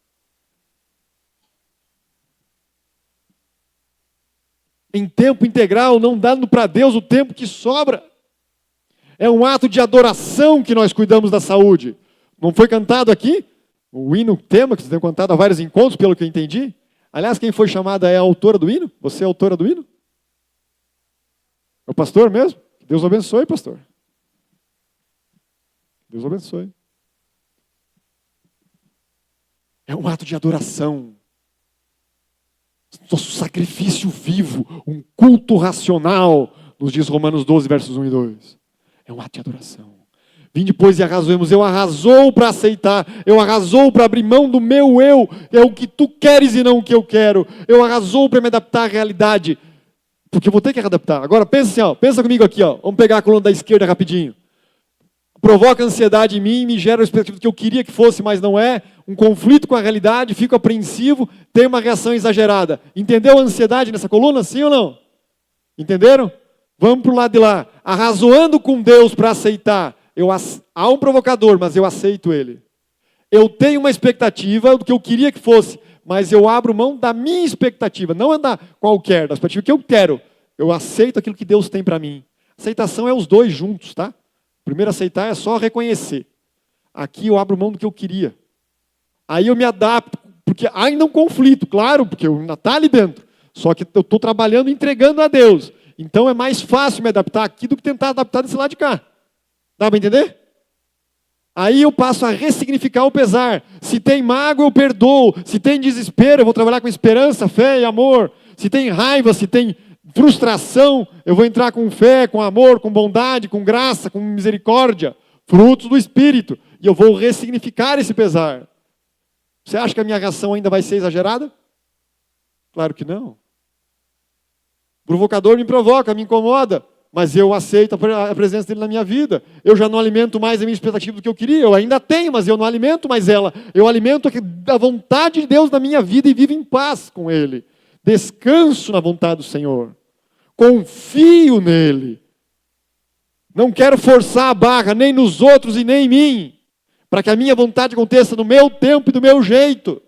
[SPEAKER 8] em tempo integral, não dando para Deus o tempo que sobra. É um ato de adoração que nós cuidamos da saúde. Não foi cantado aqui? O hino, tema que vocês têm cantado a vários encontros, pelo que eu entendi. Aliás, quem foi chamada é a autora do hino? Você é a autora do hino? É o pastor mesmo? Deus abençoe, pastor. Deus abençoe. É um ato de adoração. Nosso sacrifício vivo, um culto racional, nos diz Romanos 12, versos 1 e 2. É um ato de adoração. Vim depois e arrazoemos. Eu arrasou para aceitar. Eu arrasou para abrir mão do meu eu. É o que tu queres e não o que eu quero. Eu arrasou para me adaptar à realidade. Porque eu vou ter que adaptar. Agora pensa assim, ó, pensa comigo aqui. Ó. Vamos pegar a coluna da esquerda rapidinho. Provoca ansiedade em mim, me gera a expectativa do que eu queria que fosse, mas não é. Um conflito com a realidade, fico apreensivo, tenho uma reação exagerada. Entendeu a ansiedade nessa coluna, sim ou não? Entenderam? Vamos para o lado de lá. Arrazoando com Deus para aceitar. Há um provocador, mas eu aceito ele. Eu tenho uma expectativa do que eu queria que fosse, mas eu abro mão da minha expectativa, não é da qualquer, da expectativa que eu quero. Eu aceito aquilo que Deus tem para mim. Aceitação é os dois juntos, tá? Primeiro aceitar é só reconhecer. Aqui eu abro mão do que eu queria. Aí eu me adapto, porque há ainda um conflito, claro, porque eu ainda está ali dentro. Só que eu estou trabalhando e entregando a Deus. Então é mais fácil me adaptar aqui do que tentar adaptar desse lado de cá. Dá para entender? Aí eu passo a ressignificar o pesar. Se tem mágoa, eu perdoo. Se tem desespero, eu vou trabalhar com esperança, fé e amor. Se tem raiva, se tem frustração, eu vou entrar com fé, com amor, com bondade, com graça, com misericórdia. Frutos do Espírito. E eu vou ressignificar esse pesar. Você acha que a minha reação ainda vai ser exagerada? Claro que não. O provocador me provoca, me incomoda. Mas eu aceito a presença dele na minha vida. Eu já não alimento mais a minha expectativa do que eu queria. Eu ainda tenho, mas eu não alimento mais ela. Eu alimento a vontade de Deus na minha vida e vivo em paz com Ele. Descanso na vontade do Senhor. Confio nele. Não quero forçar a barra nem nos outros e nem em mim. Para que a minha vontade aconteça no meu tempo e do meu jeito.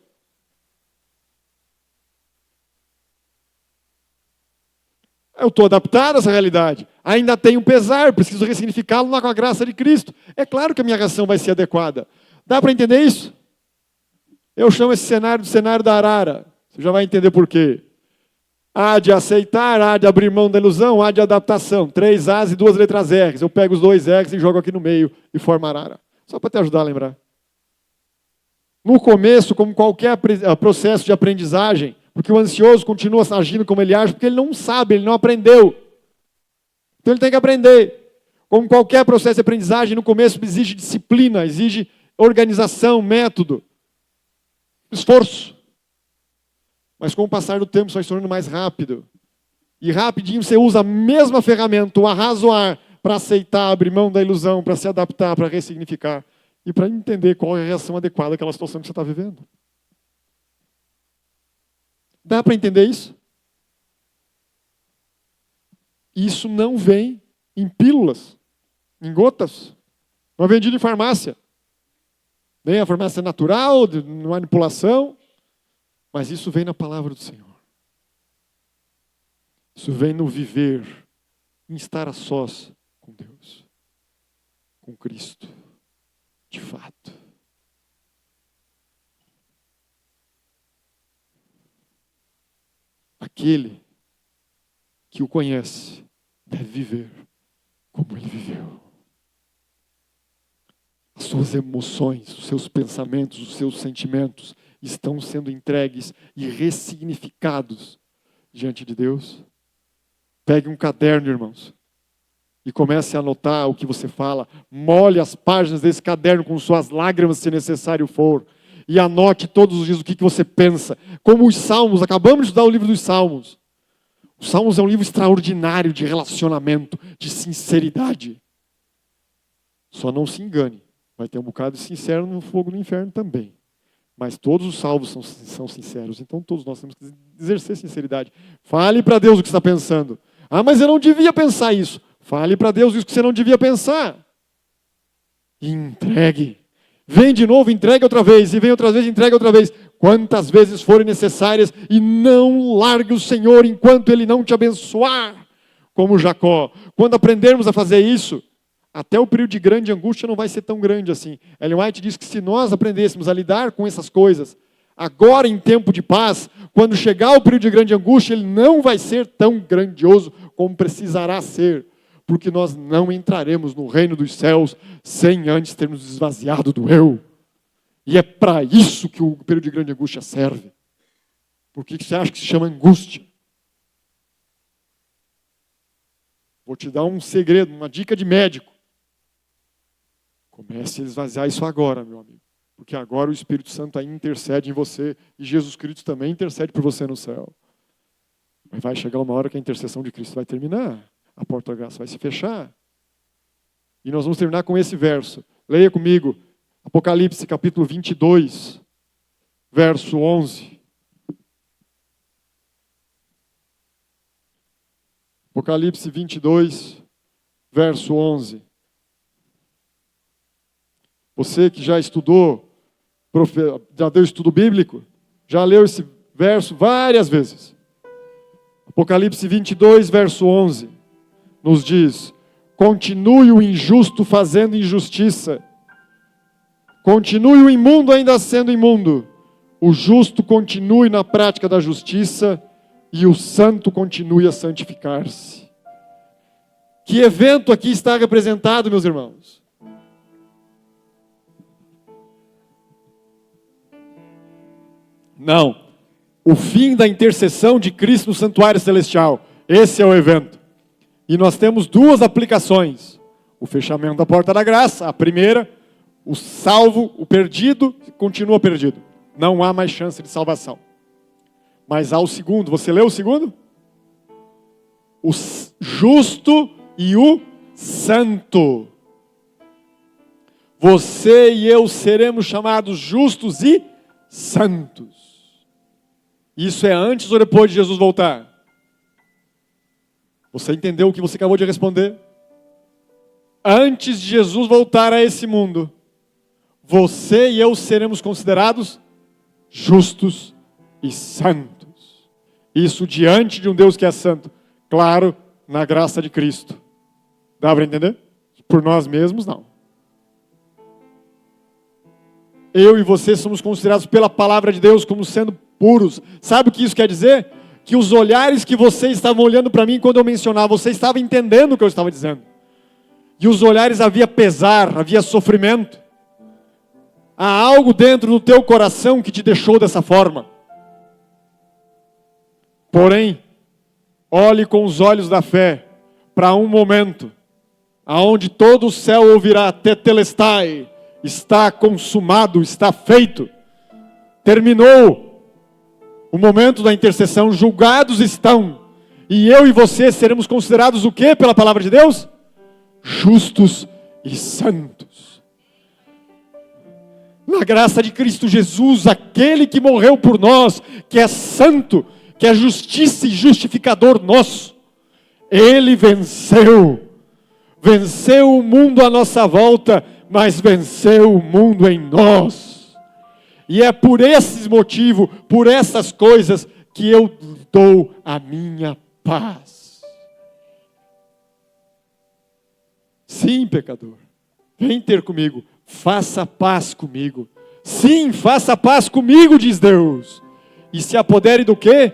[SPEAKER 8] Eu estou adaptado a essa realidade. Ainda tenho pesar, preciso ressignificá-lo com a graça de Cristo. É claro que a minha reação vai ser adequada. Dá para entender isso? Eu chamo esse cenário de cenário da arara. Você já vai entender por quê. Há de aceitar, há de abrir mão da ilusão, há de adaptação. 3 A's e 2 letras R's. Eu pego os 2 R's e jogo aqui no meio e formo arara. Só para te ajudar a lembrar. No começo, como qualquer processo de aprendizagem, porque o ansioso continua agindo como ele age, porque ele não sabe, ele não aprendeu. Então ele tem que aprender. Como qualquer processo de aprendizagem, no começo exige disciplina, exige organização, método, esforço. Mas com o passar do tempo, isso vai se tornando mais rápido. E rapidinho você usa a mesma ferramenta, o arrazoar, para aceitar, abrir mão da ilusão, para se adaptar, para ressignificar e para entender qual é a reação adequada àquela situação que você está vivendo. Dá para entender isso? Isso não vem em pílulas, em gotas. Não é vendido em farmácia. Nem a farmácia natural, de manipulação. Mas isso vem na palavra do Senhor. Isso vem no viver, em estar a sós com Deus. Com Cristo. De fato. Aquele que o conhece deve viver como ele viveu. As suas emoções, os seus pensamentos, os seus sentimentos estão sendo entregues e ressignificados diante de Deus. Pegue um caderno, irmãos, e comece a anotar o que você fala. Molhe as páginas desse caderno com suas lágrimas, se necessário for. E anote todos os dias o que você pensa. Como os Salmos, acabamos de estudar o livro dos Salmos. Os Salmos é um livro extraordinário de relacionamento, de sinceridade. Só não se engane. Vai ter um bocado de sincero no fogo do inferno também. Mas todos os salvos são sinceros. Então todos nós temos que exercer sinceridade. Fale para Deus o que você está pensando. Ah, mas eu não devia pensar isso. Fale para Deus isso que você não devia pensar. E entregue. Vem de novo, entregue outra vez. E vem outra vez, entregue outra vez. quantas vezes forem necessárias, e não largue o Senhor enquanto Ele não te abençoar, como Jacó. Quando aprendermos a fazer isso, até o período de grande angústia não vai ser tão grande assim. Ellen White diz que se nós aprendêssemos a lidar com essas coisas, agora em tempo de paz, quando chegar o período de grande angústia, ele não vai ser tão grandioso como precisará ser, porque nós não entraremos no reino dos céus sem antes termos esvaziado do eu. E é para isso que o período de grande angústia serve. Por que você acha que se chama angústia? Vou te dar um segredo, uma dica de médico. Comece a esvaziar isso agora, meu amigo. Porque agora o Espírito Santo aí intercede em você e Jesus Cristo também intercede por você no céu. Mas vai chegar uma hora que a intercessão de Cristo vai terminar. A porta da graça vai se fechar. E nós vamos terminar com esse verso. Leia comigo. Apocalipse capítulo 22, verso 11. Apocalipse 22, verso 11. Você que já estudou, já deu estudo bíblico, já leu esse verso várias vezes. Apocalipse 22, verso 11, nos diz: continue o injusto fazendo injustiça, continue o imundo ainda sendo imundo, o justo continue na prática da justiça e o santo continue a santificar-se. Que evento aqui está representado, meus irmãos? Não. O fim da intercessão de Cristo no santuário celestial. Esse é o evento. E nós temos duas aplicações. O fechamento da porta da graça. A primeira, o salvo, o perdido, continua perdido. Não há mais chance de salvação. Mas há o segundo. Você leu o segundo? O justo e o santo. Você e eu seremos chamados justos e santos. Isso é antes ou depois de Jesus voltar? Você entendeu o que você acabou de responder? Antes de Jesus voltar a esse mundo, você e eu seremos considerados justos e santos. Isso diante de um Deus que é santo. Claro, na graça de Cristo. Dá para entender? Por nós mesmos, não. Eu e você somos considerados pela palavra de Deus como sendo puros. Sabe o que isso quer dizer? Que os olhares que vocês estavam olhando para mim quando eu mencionava, você estava entendendo o que eu estava dizendo. E os olhares havia pesar, havia sofrimento. Há algo dentro do teu coração que te deixou dessa forma. Porém, olhe com os olhos da fé para um momento aonde todo o céu ouvirá tetelestai, está consumado, está feito. Terminou o momento da intercessão, julgados estão. E eu e você seremos considerados o quê pela palavra de Deus? Justos e santos. Na graça de Cristo Jesus, aquele que morreu por nós, que é santo, que é justiça e justificador nosso, Ele venceu. Venceu o mundo à nossa volta, mas venceu o mundo em nós. E é por esses motivos, por essas coisas, que eu dou a minha paz. Sim, pecador, vem ter comigo, faça paz comigo. Sim, faça paz comigo, diz Deus. E se apodere do quê?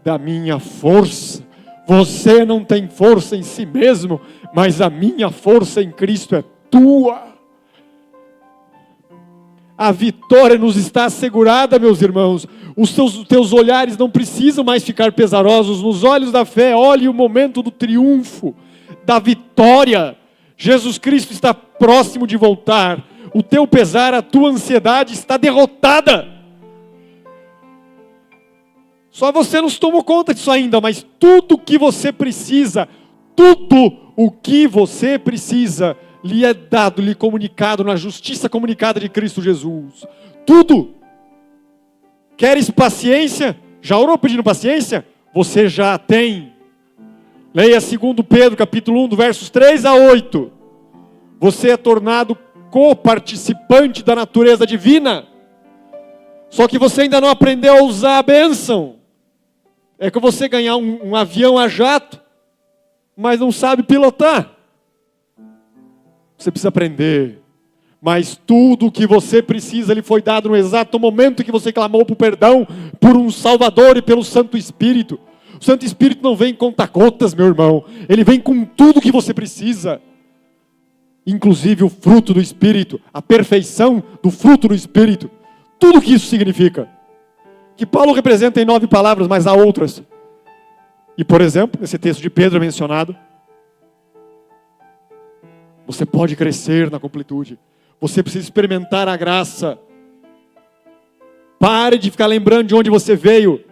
[SPEAKER 8] Da minha força. Você não tem força em si mesmo, mas a minha força em Cristo é tua. A vitória nos está assegurada, meus irmãos. Os teus olhares não precisam mais ficar pesarosos. Nos olhos da fé, olhe o momento do triunfo, da vitória. Jesus Cristo está próximo de voltar. O teu pesar, a tua ansiedade está derrotada. Só você não se tomou conta disso ainda, mas tudo o que você precisa, tudo o que você precisa, lhe é dado, lhe comunicado na justiça comunicada de Cristo Jesus. Tudo. Queres paciência? Já orou pedindo paciência? Você já tem. Leia 2 Pedro, capítulo 1, do versos 3 a 8. Você é tornado coparticipante da natureza divina. Só que você ainda não aprendeu a usar a bênção. É que você ganhar um avião a jato, mas não sabe pilotar. Você precisa aprender. Mas tudo o que você precisa lhe foi dado no exato momento que você clamou por perdão, por um Salvador e pelo Santo Espírito. O Santo Espírito não vem em conta-gotas, meu irmão. Ele vem com tudo o que você precisa. Inclusive o fruto do Espírito, a perfeição do fruto do Espírito. Tudo o que isso significa. Que Paulo representa em 9 palavras, mas há outras. E, por exemplo, nesse texto de Pedro é mencionado, você pode crescer na completude. Você precisa experimentar a graça. Pare de ficar lembrando de onde você veio.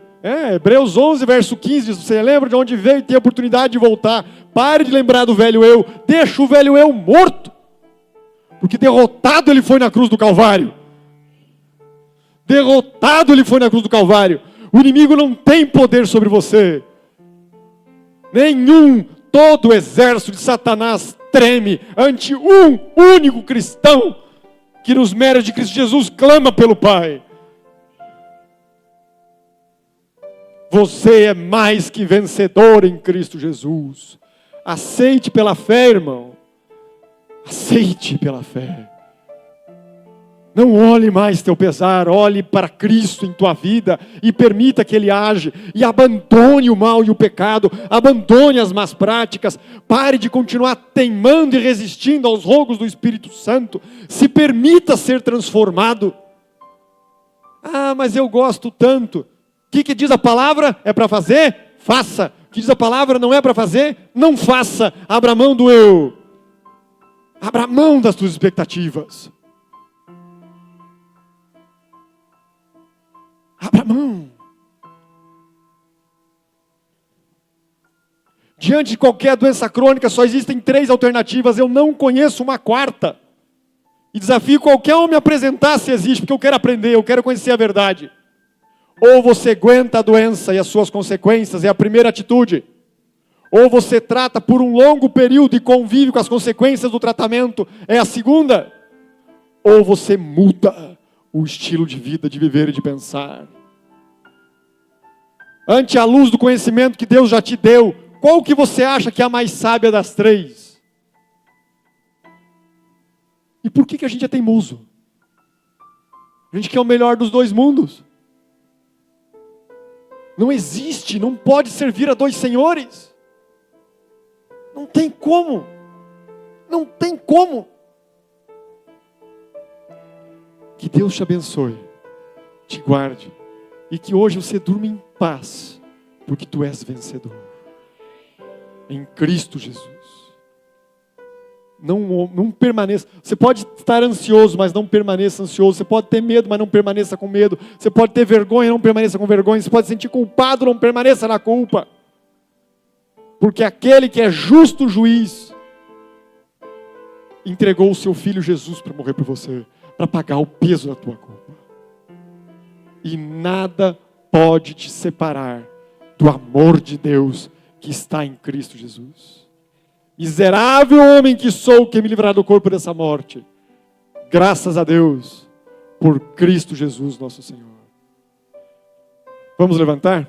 [SPEAKER 8] Hebreus 11, verso 15, diz, você lembra de onde veio e tem a oportunidade de voltar. Pare de lembrar do velho eu. Deixa o velho eu morto. Porque derrotado ele foi na cruz do Calvário. Derrotado ele foi na cruz do Calvário. O inimigo não tem poder sobre você. Nenhum. Todo o exército de Satanás treme ante um único cristão que nos méritos de Cristo Jesus clama pelo Pai. Você é mais que vencedor em Cristo Jesus. Aceite pela fé, irmão. Aceite pela fé. Não olhe mais teu pesar, olhe para Cristo em tua vida e permita que Ele age. E abandone o mal e o pecado, abandone as más práticas. Pare de continuar teimando e resistindo aos rogos do Espírito Santo. Se permita ser transformado. Ah, mas eu gosto tanto. O que diz a palavra? É para fazer? Faça. O que diz a palavra? Não é para fazer? Não faça. Abra mão do eu. Abra mão das tuas expectativas. Abra mão. Diante de qualquer doença crônica, só existem 3 alternativas. Eu não conheço uma quarta. E desafio qualquer um me apresentar se existe, porque eu quero aprender, eu quero conhecer a verdade. Ou você aguenta a doença e as suas consequências, é a primeira atitude. Ou você trata por um longo período e convive com as consequências do tratamento, é a segunda. Ou você muda o estilo de vida, de viver e de pensar. Ante a luz do conhecimento que Deus já te deu, qual que você acha que é a mais sábia das 3? E por que a gente é teimoso? A gente quer o melhor dos 2 mundos. Não existe, não pode servir a 2 senhores. Não tem como. Não tem como. Que Deus te abençoe, te guarde, e que hoje você durma em paz, porque tu és vencedor. Em Cristo Jesus. Não permaneça. Você pode estar ansioso, mas não permaneça ansioso. Você pode ter medo, mas não permaneça com medo. Você pode ter vergonha, não permaneça com vergonha. Você pode se sentir culpado, não permaneça na culpa. Porque aquele que é justo juiz entregou o seu filho Jesus para morrer por você, para pagar o peso da tua culpa. E nada pode te separar do amor de Deus que está em Cristo Jesus. Miserável homem que sou, que me livrará do corpo dessa morte. Graças a Deus, por Cristo Jesus nosso Senhor. Vamos levantar?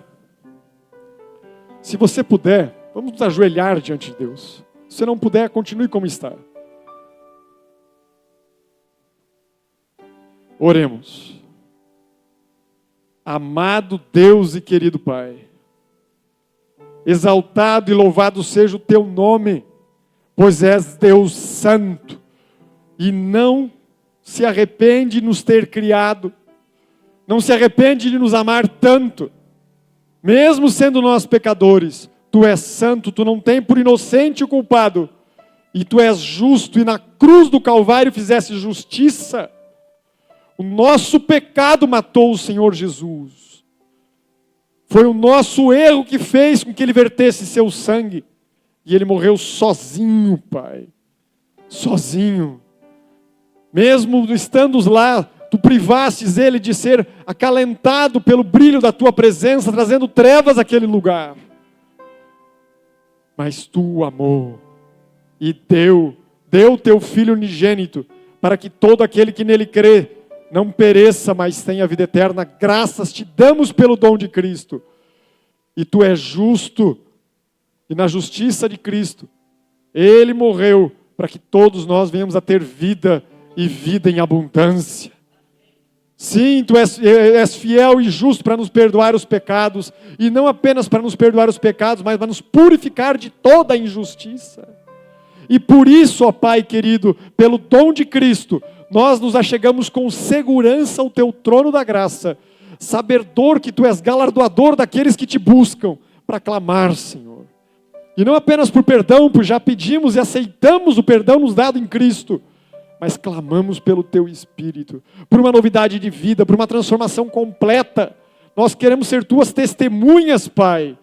[SPEAKER 8] Se você puder, vamos nos ajoelhar diante de Deus. Se não puder, continue como está. Oremos. Amado Deus e querido Pai, exaltado e louvado seja o teu nome, pois és Deus santo, e não se arrepende de nos ter criado, não se arrepende de nos amar tanto, mesmo sendo nós pecadores. Tu és santo, tu não tem por inocente o culpado, e tu és justo, e na cruz do Calvário fizeste justiça. O nosso pecado matou o Senhor Jesus. Foi o nosso erro que fez com que Ele vertesse seu sangue. E Ele morreu sozinho, Pai. Sozinho. Mesmo estando lá, Tu privastes Ele de ser acalentado pelo brilho da Tua presença, trazendo trevas àquele lugar. Mas Tu o amou e deu Teu Filho unigênito, para que todo aquele que nele crê não pereça, mas tenha vida eterna. Graças te damos pelo dom de Cristo. E tu és justo, e na justiça de Cristo, Ele morreu para que todos nós venhamos a ter vida e vida em abundância. Sim, tu és fiel e justo para nos perdoar os pecados, e não apenas para nos perdoar os pecados, mas para nos purificar de toda a injustiça. E por isso, ó Pai querido, pelo dom de Cristo, nós nos achegamos com segurança ao teu trono da graça, sabedor que tu és galardoador daqueles que te buscam, para clamar, Senhor. E não apenas por perdão, pois já pedimos e aceitamos o perdão nos dado em Cristo, mas clamamos pelo teu Espírito, por uma novidade de vida, por uma transformação completa. Nós queremos ser tuas testemunhas, Pai.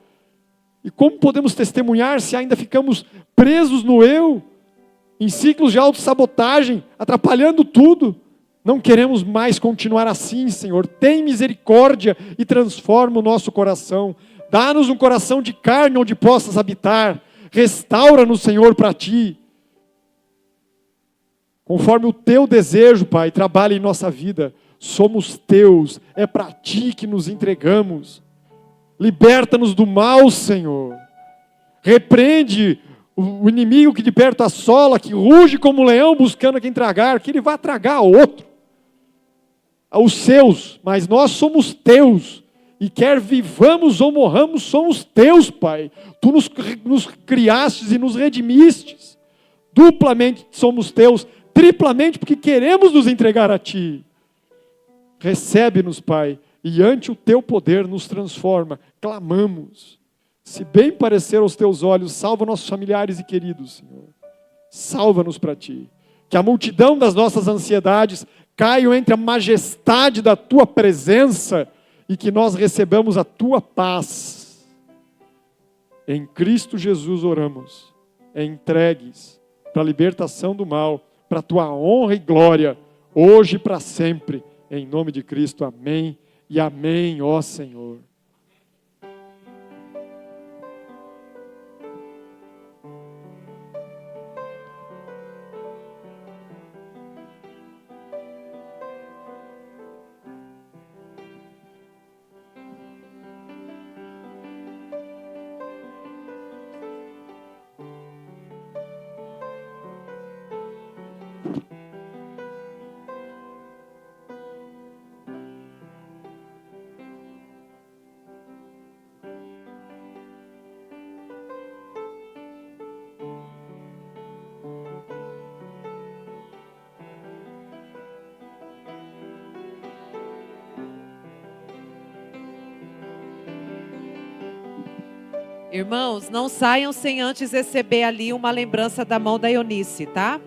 [SPEAKER 8] E como podemos testemunhar se ainda ficamos presos no eu, em ciclos de autossabotagem, atrapalhando tudo? Não queremos mais continuar assim, Senhor. Tem misericórdia e transforma o nosso coração. Dá-nos um coração de carne onde possas habitar. Restaura-nos, Senhor, para ti. Conforme o teu desejo, Pai, trabalha em nossa vida. Somos teus, é para ti que nos entregamos. Liberta-nos do mal, Senhor. Repreende o inimigo que de perto assola, que ruge como um leão buscando a quem tragar, que ele vai tragar outro. Os seus, mas nós somos teus. E quer vivamos ou morramos, somos teus, Pai. Tu nos criastes e nos redimistes. Duplamente somos teus, triplamente porque queremos nos entregar a ti. Recebe-nos, Pai, e ante o teu poder nos transforma. Clamamos. Se bem parecer aos teus olhos, salva nossos familiares e queridos, Senhor. Salva-nos para ti. Que a multidão das nossas ansiedades caiam entre a majestade da tua presença e que nós recebamos a tua paz. Em Cristo Jesus oramos, entregues para a libertação do mal, para a tua honra e glória, hoje e para sempre. Em nome de Cristo, amém e amém, ó Senhor.
[SPEAKER 2] Irmãos, não saiam sem antes receber ali uma lembrança da mão da Eunice, tá?